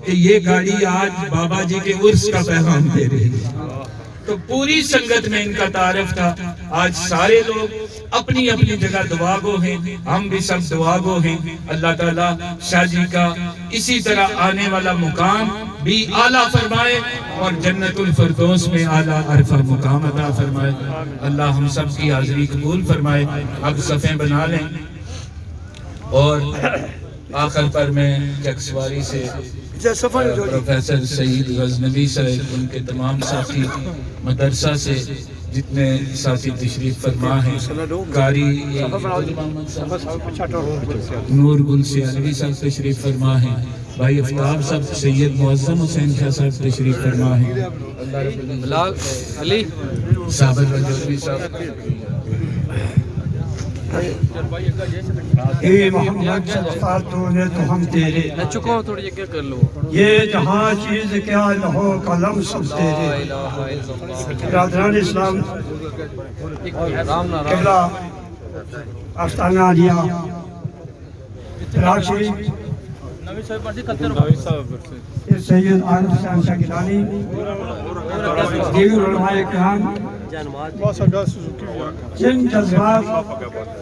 کہ یہ گاڑی آج بابا جی کے عرس کا پیغام دے رہی ہے. تو پوری سنگت میں ان کا تعارف تھا. آج سارے لوگ اپنی اپنی جگہ دعا گو ہیں، ہم بھی سب دعا گو ہیں. اللہ تعالیٰ شاہ جی کا اسی طرح آنے والا مقام بھی اعلیٰ فرمائے اور جنت الفردوس میں اعلیٰ عرفہ مقام عطا فرمائے. اللہ ہم سب کی حاضری قبول فرمائے. اب صفیں بنا لیں اور آخر پر میں چکسواری سے پروفیسر سعید غزنوی صاحب، ان کے تمام ساتھی، مدرسہ سے جتنے ساتھی تشریف فرما ہیں، قاری نور گل سیالوی صاحب تشریف فرما ہیں، بھائی افتاب صاحب، سید معظم حسین شاہ صاحب تشریف فرما ہیں، علی صابر رجوی صاحب. اے محمد صدقہ تو نے تو ہم تیرے، یہ جہاں چیز کیا لہو قلم سب تیرے. برادران اسلام، قبلہ آستانہ عالیہ پراگ شریف سید عارف حسین شاہ گیلانی، دیگر علماء کرام، جن جذبات،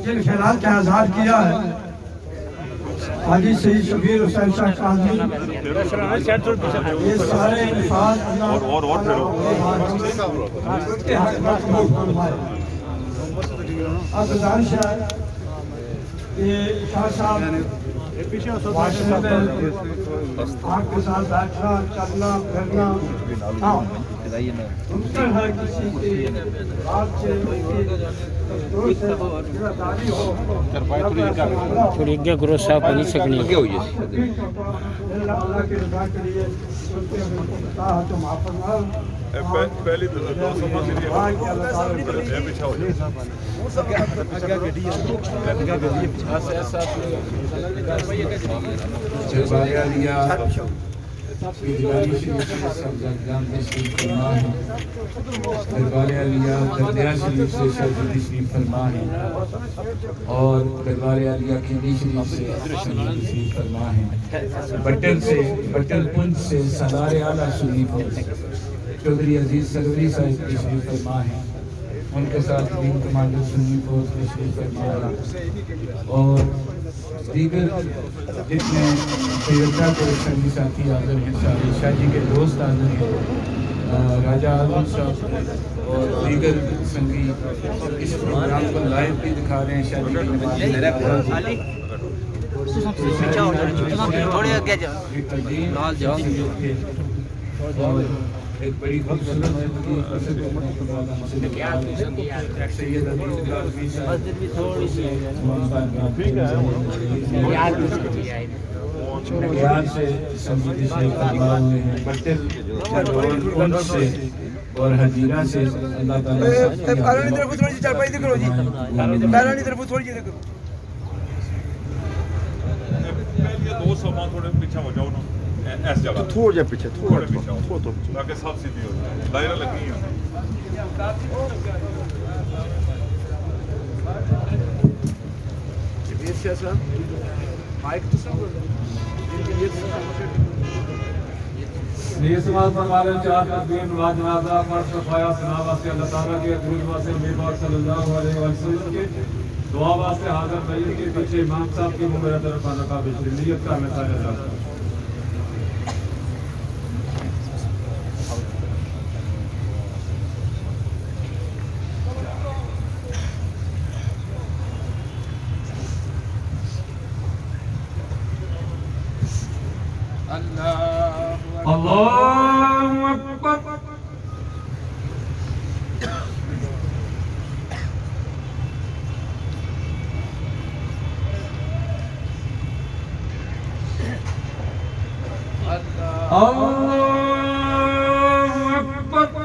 جن خیالات کا اظہار کیا ہے، حاجی سید شبیر حسین شاہ قاضی، یہ سارے الفاظ اب گزارش ہے کہ شاہ صاحب واشنگٹن میں آپ کے ساتھ بیٹھنا، چلنا، پھرنا ممکن ہے کسی کی بات سے، تھوڑی گیا گروہ صاحب نہیں سکنی اللہ کے رضا کے لیے تو معاف فرما. پہلی دو صفحہ کے لیے پیچھا ہو دربار عالیہ دردیا شریف سے تشریف فرما ہے اور دربار عالیہ کینی شریف سے تشریف فرما ہے. بٹل سے، بٹل پنج سے سالار اعلیٰ شریف چودھری عزیز سروری صاحب تشریف فرما ہے، ان کے ساتھ ونگ کمانڈر سنی فوج تشریف فرما ہے اور دیگر جتنے خیرکہ کے سنگی ساتھی حاضر ہیں، سارے شاہ جی کے دوست حاضر ہیں، راجہ عالم صاحب اور دیگر سنگی اس پروگرام کو لائیو بھی دکھا رہے ہیں. شاہ جی اور ایک بڑی خوبصورت اور حجیرہ سے اللہ تعالیٰ دو صفحہ تھوڑے پیچھے ہو جاؤ نا، ایس جگہ تھوڑا جا پیچھے، تھوڑا پیچھے ہو تاکہ سب سیدھی ہو جائے، دائرہ لگی ہے. نیز سماعت فرما رہے 4 تکبیر نماز جنازہ فرض کفایہ ثنا واسطے اللہ تعالیٰ کے درود واسطے نبی پاک صلی اللہ علیہ وسلم کے دعا واسطے حاضر میت کے پیچھے امام صاحب کی منہ میرا طرف خانہ کا بشری نیت کا میں سارے جاتا ہوں اللہ اکبر اللہ اکبر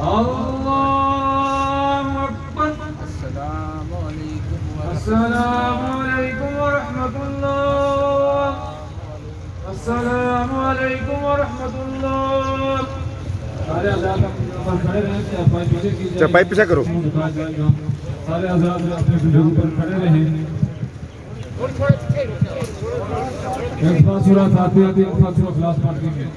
اللہ اکبر السلام علیکم ورحمۃ اللہ السلام علیکم ورحمۃ اللہ سارے آزاد کھڑے رہیں چپائی پیچھے کرو سارے آزاد اپنے بزرگ پر کھڑے رہیں ایک بار سورہ فاتحہ کی ایک بار سورہ اخلاص پڑھ دیجیے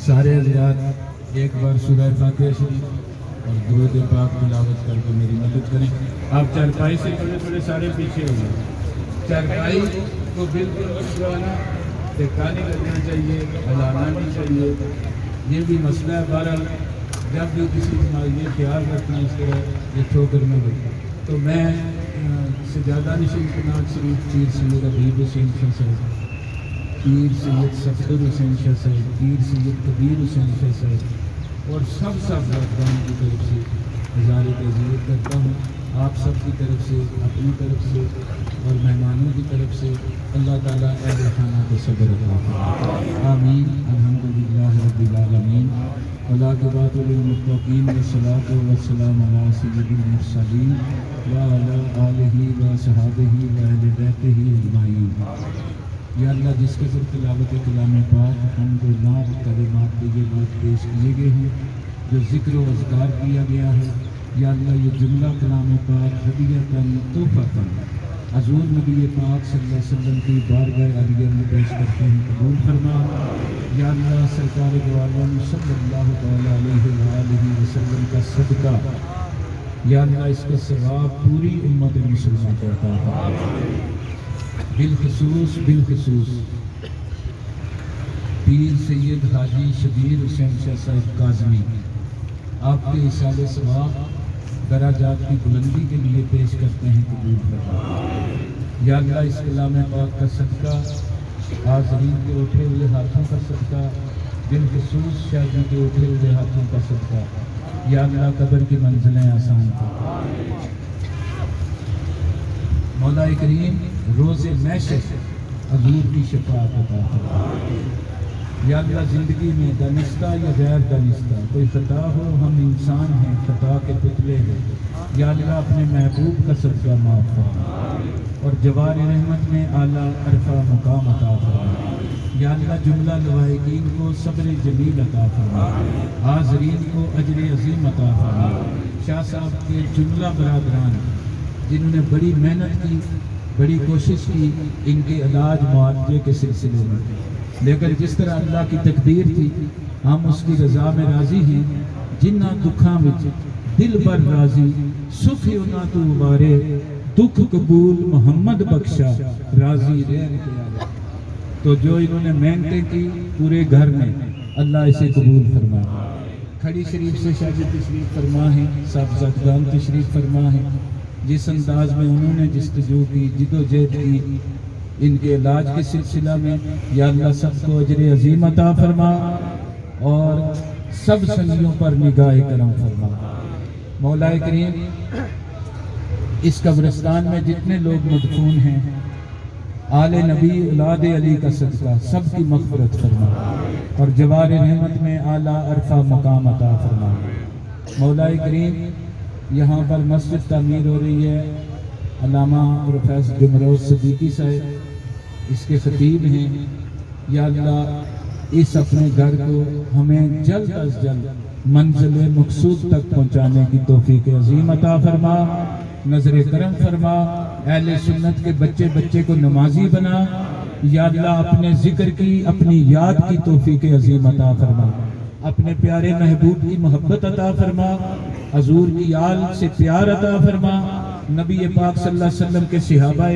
سارے حضرات ایک بار سورہ فاتحہ شریف اور درود پاک تلاوت کر کے میری مدد کریں. آپ چارپائی سے تھوڑے تھوڑے سارے پیچھے ہو گئے. چارپائی کو بالکل اٹھوانا ٹھکانے کرنا چاہیے, ہلانا نہیں چاہیے. یہ بھی مسئلہ ہے. بہرحال جب بھی کسی یہ خیال رکھنا اس طرح یہ ٹھوکر میں بیٹھا تو میں سجادہ نشین کناٹ شریف پیر سید حبیب حسین شاہ صاحب, پیر سید صفدر حسین شاہ صاحب, پیر سید کبیر حسین شاہ صاحب اور سب افراد کی طرف سے ہزار تعزیت کرتا ہوں. آپ سب کی طرف سے, اپنی طرف سے اور مہمانوں کی طرف سے اللہ تعالیٰ اہل خانہ کو صبر عطا فرمائے. آمین. الحمدللہ رب العالمین. والعاقبۃ للمتقین والصلاۃ والسلام علی سید المرسلین وعلی آلہ وصحبہ واہل بیتہ اجمعین. یا اللہ, جس کے ذریعے تلاوت کلام پاک حمد و نعت کلمات کے یہ بات پیش کیے گئے ہیں, جو ذکر و اذکار کیا گیا ہے, یا اللہ یہ جملہ کلام پاک ہدیۃً تحفۃً حضور نبی پاک صلی اللہ علیہ وسلم کی بارگاہ عالیہ میں پیش کرتے ہیں, قبول فرما. یا اللہ سرکار دو عالم صلی اللہ تعالیٰ علیہ وآلہ وسلم کا صدقہ, یا اللہ اس کا ثواب پوری امت مسلمہ کو عطا فرما. بالخصوص پیر سید حاجی شبیر حسین شاہ صاحب کاظمی, آپ کے اصال ثواب درجات کی بلندی کے لیے پیش کرتے ہیں, قبول فرما. یا اللہ اس کلام پاک کا صدقہ, حاضرین کے اٹھے ہوئے ہاتھوں کا صدقہ, بالخصوص شاہ جی کے اٹھے ہوئے ہاتھوں کا صدقہ, یا اللہ قبر کی منزلیں آسان کر. مولا کریم روز محشر حضور کی شفاعت عطا فرما. یا اللہ زندگی میں دانستہ یا غیر دانستہ کوئی خطا ہو, ہم انسان ہیں, خطا کے پتلے ہیں. یا اللہ اپنے محبوب کا صدقہ معاف فرما اور جوار رحمت میں اعلیٰ عرفہ مقام عطا فرما. یا اللہ جملہ لواحقین کو صبر جمیل عطا فرما, حاضرین کو اجر عظیم عطا فرما. شاہ صاحب کے جملہ برادران جنہوں نے بڑی محنت کی, بڑی کوشش کی ان کے علاج معالجے کے سلسلے میں, لیکن جس طرح اللہ کی تقدیر تھی ہم اس کی رضا میں راضی ہیں. جنہ دکھاں وچ دل بر راضی, سکھ انہاں تو بارے, دکھ قبول محمد بخشا, راضی رہن پیارے. تو جو انہوں نے محنتیں کی پورے گھر میں، اللہ اسے قبول فرمائے۔ کھڑی شریف سے شاہ جی تشریف فرما ہے، صاحبزادگان تشریف فرما ہے، جس انداز میں انہوں نے جستجو کی، جد و جہد کی ان کے علاج کے سلسلہ میں، یا اللہ سب کو اجر عظیم عطا فرما اور سب سنگیوں پر نگاہ کرم فرما۔ مولا کریم اس قبرستان میں جتنے لوگ مدفون ہیں، آل نبی اولاد علی کا صدقہ سب کی مغفرت فرما اور جوار رحمت میں اعلیٰ عرفہ مقام عطا فرما۔ مولا کریم یہاں پر مسجد تعمیر ہو رہی ہے، علامہ پروفیسر جمروز صدیقی صاحب اس کے خطیب ہیں، یا اللہ اس اپنے گھر کو ہمیں جلد از جلد منزل مقصود تک پہنچانے کی توفیق عظیم عطا فرما، نظر کرم فرما، اہل سنت کے بچے بچے کو نمازی بنا، یا اللہ اپنے ذکر کی اپنی یاد کی توفیق عظیم عطا فرما، اپنے پیارے محبوب کی محبت عطا فرما، حضور کی آل سے پیار عطا فرما، نبی پاک صلی اللہ علیہ وسلم کے صحابہ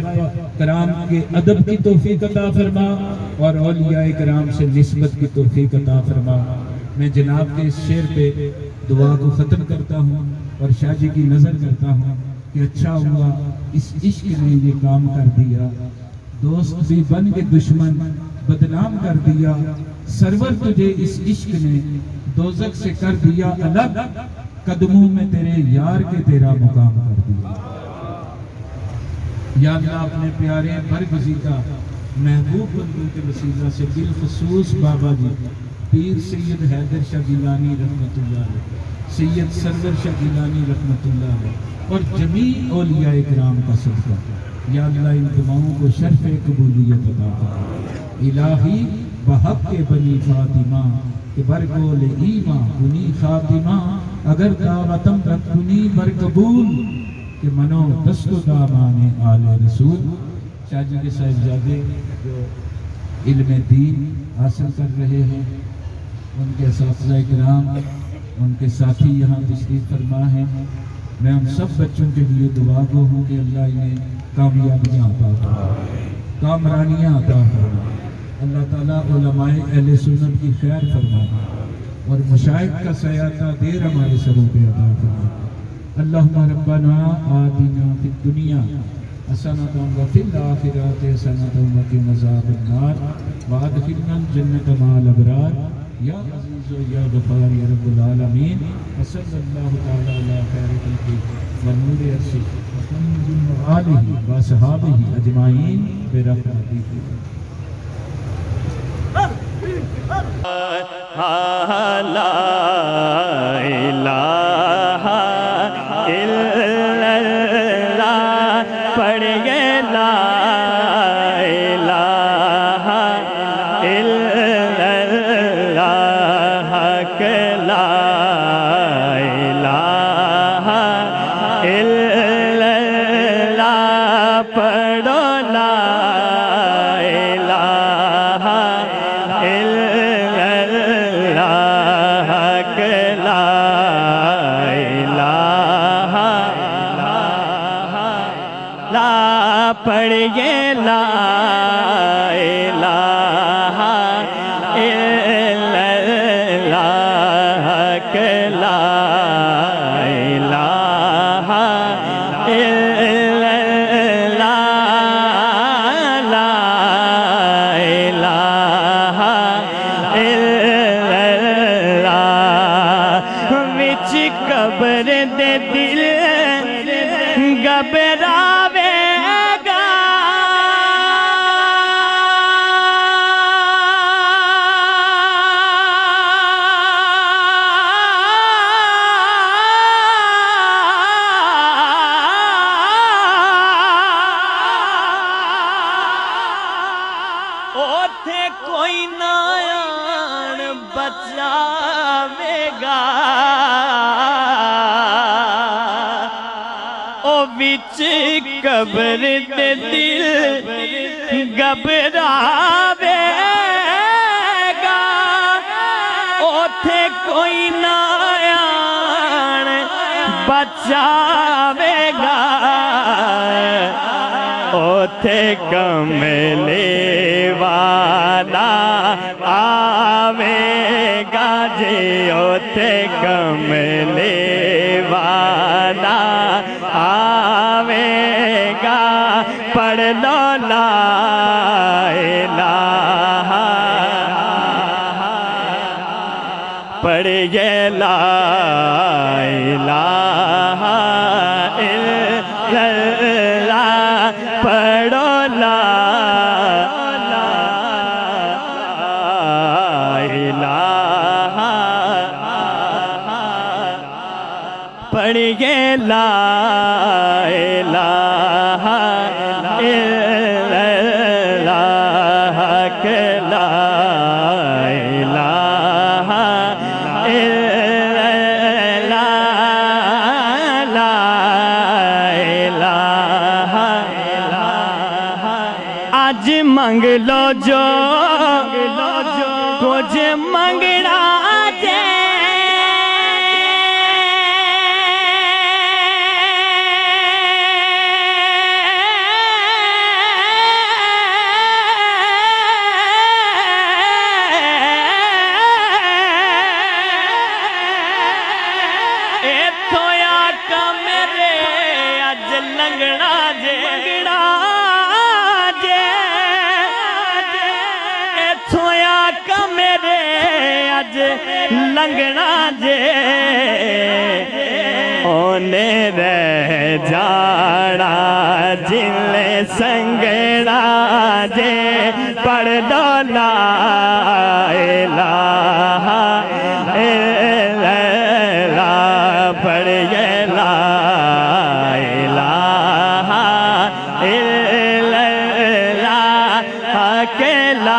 کرام کے ادب کی توفیق عطا فرما اور اولیاء کرام سے نسبت کی توفیق عطا فرما۔ میں جناب کے اس شعر پہ دعا کو ختم کرتا ہوں اور شاہ جی کی نظر کرتا ہوں کہ اچھا ہوا اس عشق نے یہ کام کر دیا، دوست بھی بن کے دشمن بدنام کر دیا، سرور تجھے اس عشق نے دوزخ سے کر دیا الگ، قدموں میں تیرے یار کے تیرا مقام کر دیا۔ یا اللہ اپنے پیارے برگزیدہ محبوب بندوں کے وسیلہ سے بالخصوص بابا جی پیر سید حیدر شاہ گیلانی رحمت اللہ علیہ، سید سرور شاہ گیلانی رحمت اللہ علیہ اور جمیع اولیاء کرام کا صدقہ، یا اللہ ان دعاؤں کو شرف قبولیت عطا فرما۔ الہی بحق بنی فاطمہ کہ برگول ایماں کنی خاتمہ، اگر دعوتم رکھنی برقبول کہ منو دست و دامان آل رسول۔ شاہ جی کے صاحبزادے جو علم دین حاصل کر رہے ہیں، ان کے اساتذہ کرام، ان کے ساتھی یہاں تشریف فرما ہیں، میں ہم سب بچوں کے لیے دعا گو ہوں کہ اللہ انہیں کامیابیاں عطا فرمائے، کامرانیاں عطا فرمائے، اللہ تعالیٰ علماء اہل سنت کی خیر فرمائے اور مشائخ کا سیادہ دیر ہمارے سروں پہ عطا فرمائے۔ اللہم ربنا آتنا فی الدنیا حسنۃ وفی الآخرۃ حسنۃ وقنا عذاب النار وادخلنا الجنۃ مع الابرار یا عزیز یا غفار یا رب العالمین، وصلی اللہ تعالی علی خیر خلقہ ونور عرشہ محمد وآلہ وصحابہ اجمعین برحمتہ۔ لا الہ الا اللہ پڑھ گئے، لا الہ الا اللہ کہ لا الہ الا اللہ پڑھو، لا الہ الا اللہ کہ لا الہ لا پڑھیے، لا الہ الا اللہ کہ لا الہ الا اللہ، لا الہ الا اللہ۔ وچ قبر دے دل گھبراوے گا، اوتھے کوئی نہ آن بچاوے گا، او وچ قبر دے دل گھبراوے گا، اوتھے کوئی نہ آن بچاوے گا، اوتھے کملے تے کملے والا آوے گا پڑھ لو لا الہ پڑھیے لا الہ الا اللہ پڑھو لا الہ پڑھیے لا الہ الا اللہ کہ لا الہ الا اللہ لا الہ آج منگ لو جو کچھ منگنا لنگنا جے اونے رہ جانا جلے سنگنا جے پڑھ دو لا الہ الا اللہ پڑھیے لا الہ الا اللہ کہ لا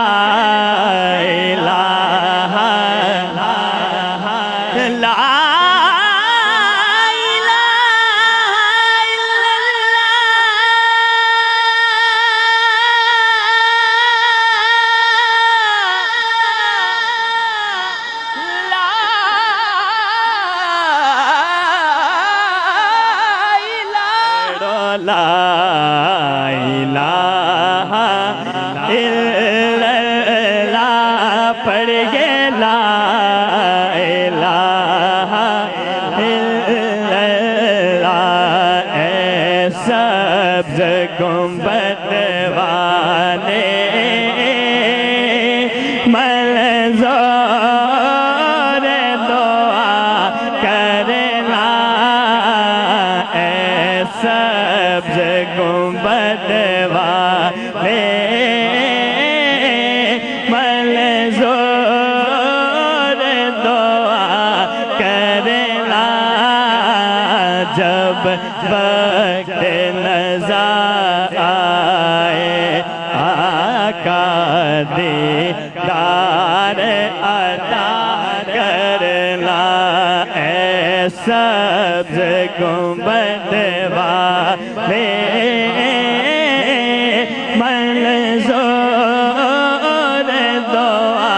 سبز گنبد والے منظور دعا کرنا اے سبز گنبد والے منظور دعا کرنا جب وقت نظر آئے آقا دیدار عطا کرنا اے سبز گنبد والے منظور دعا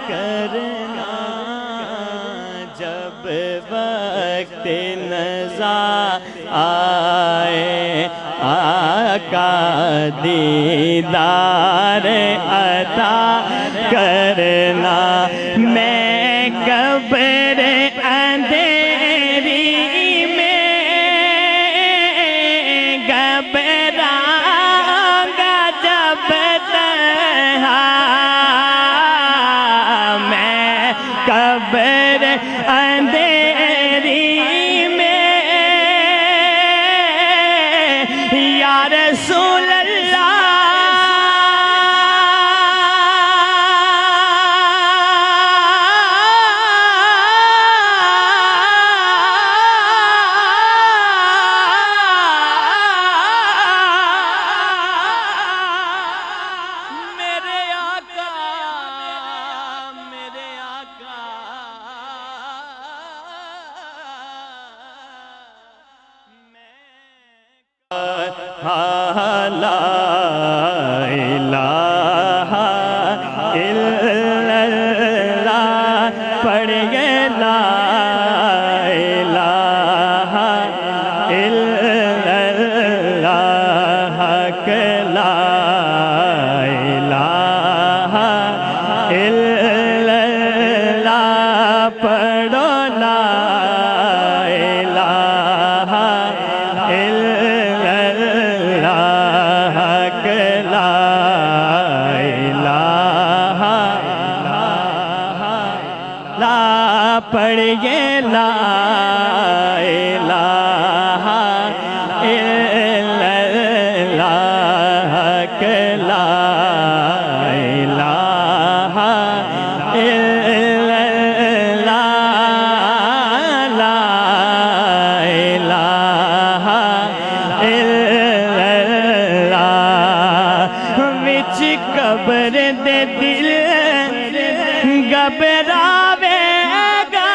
کرنا جب وقت نظر آئے آقا دیدار عطا کرنا میں قبر اندھیری میں گھبراؤں گا جب تنہا میں قبر اندھیری یا رسول اللہ میرے آقا لا الہ الا اللہ پڑھیے لا الہ الا اللہ کہ لا الہ الا لا پڑھیے لا الہ الا اللہ کہ لا الہ الا اللہ لا الہ الا اللہ وچ قبر دے دل گھبراوے گا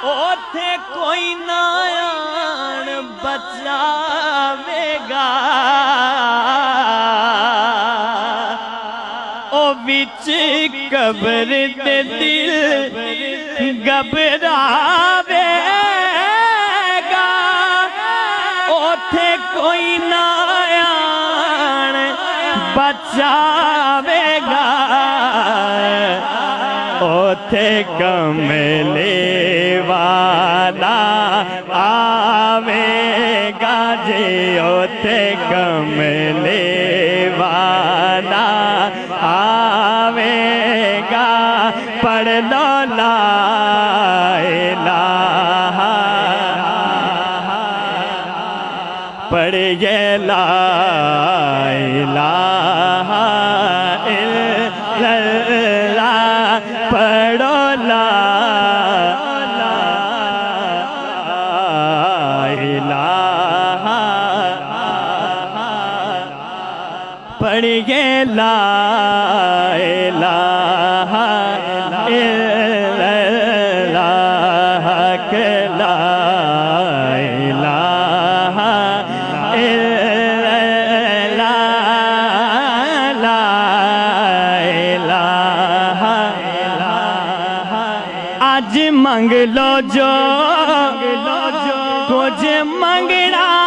اوتھے کوئی نہ آن بچاوے گا او وچ قبر دے دل گھبراوے گا اوتھے کوئی نہ آن بچاوے گا اوتھے کملے والا آوے گا جی اوتھے کملے والا آوے گا پڑھ لو لا الہ پڑھیے لا الہ الا اللہ پڑھو لا الہ پڑھیے لا الہ الا اللہ کہ لا الہ الا اللہ لا الہ آج منگ لو جو کچھ منگنا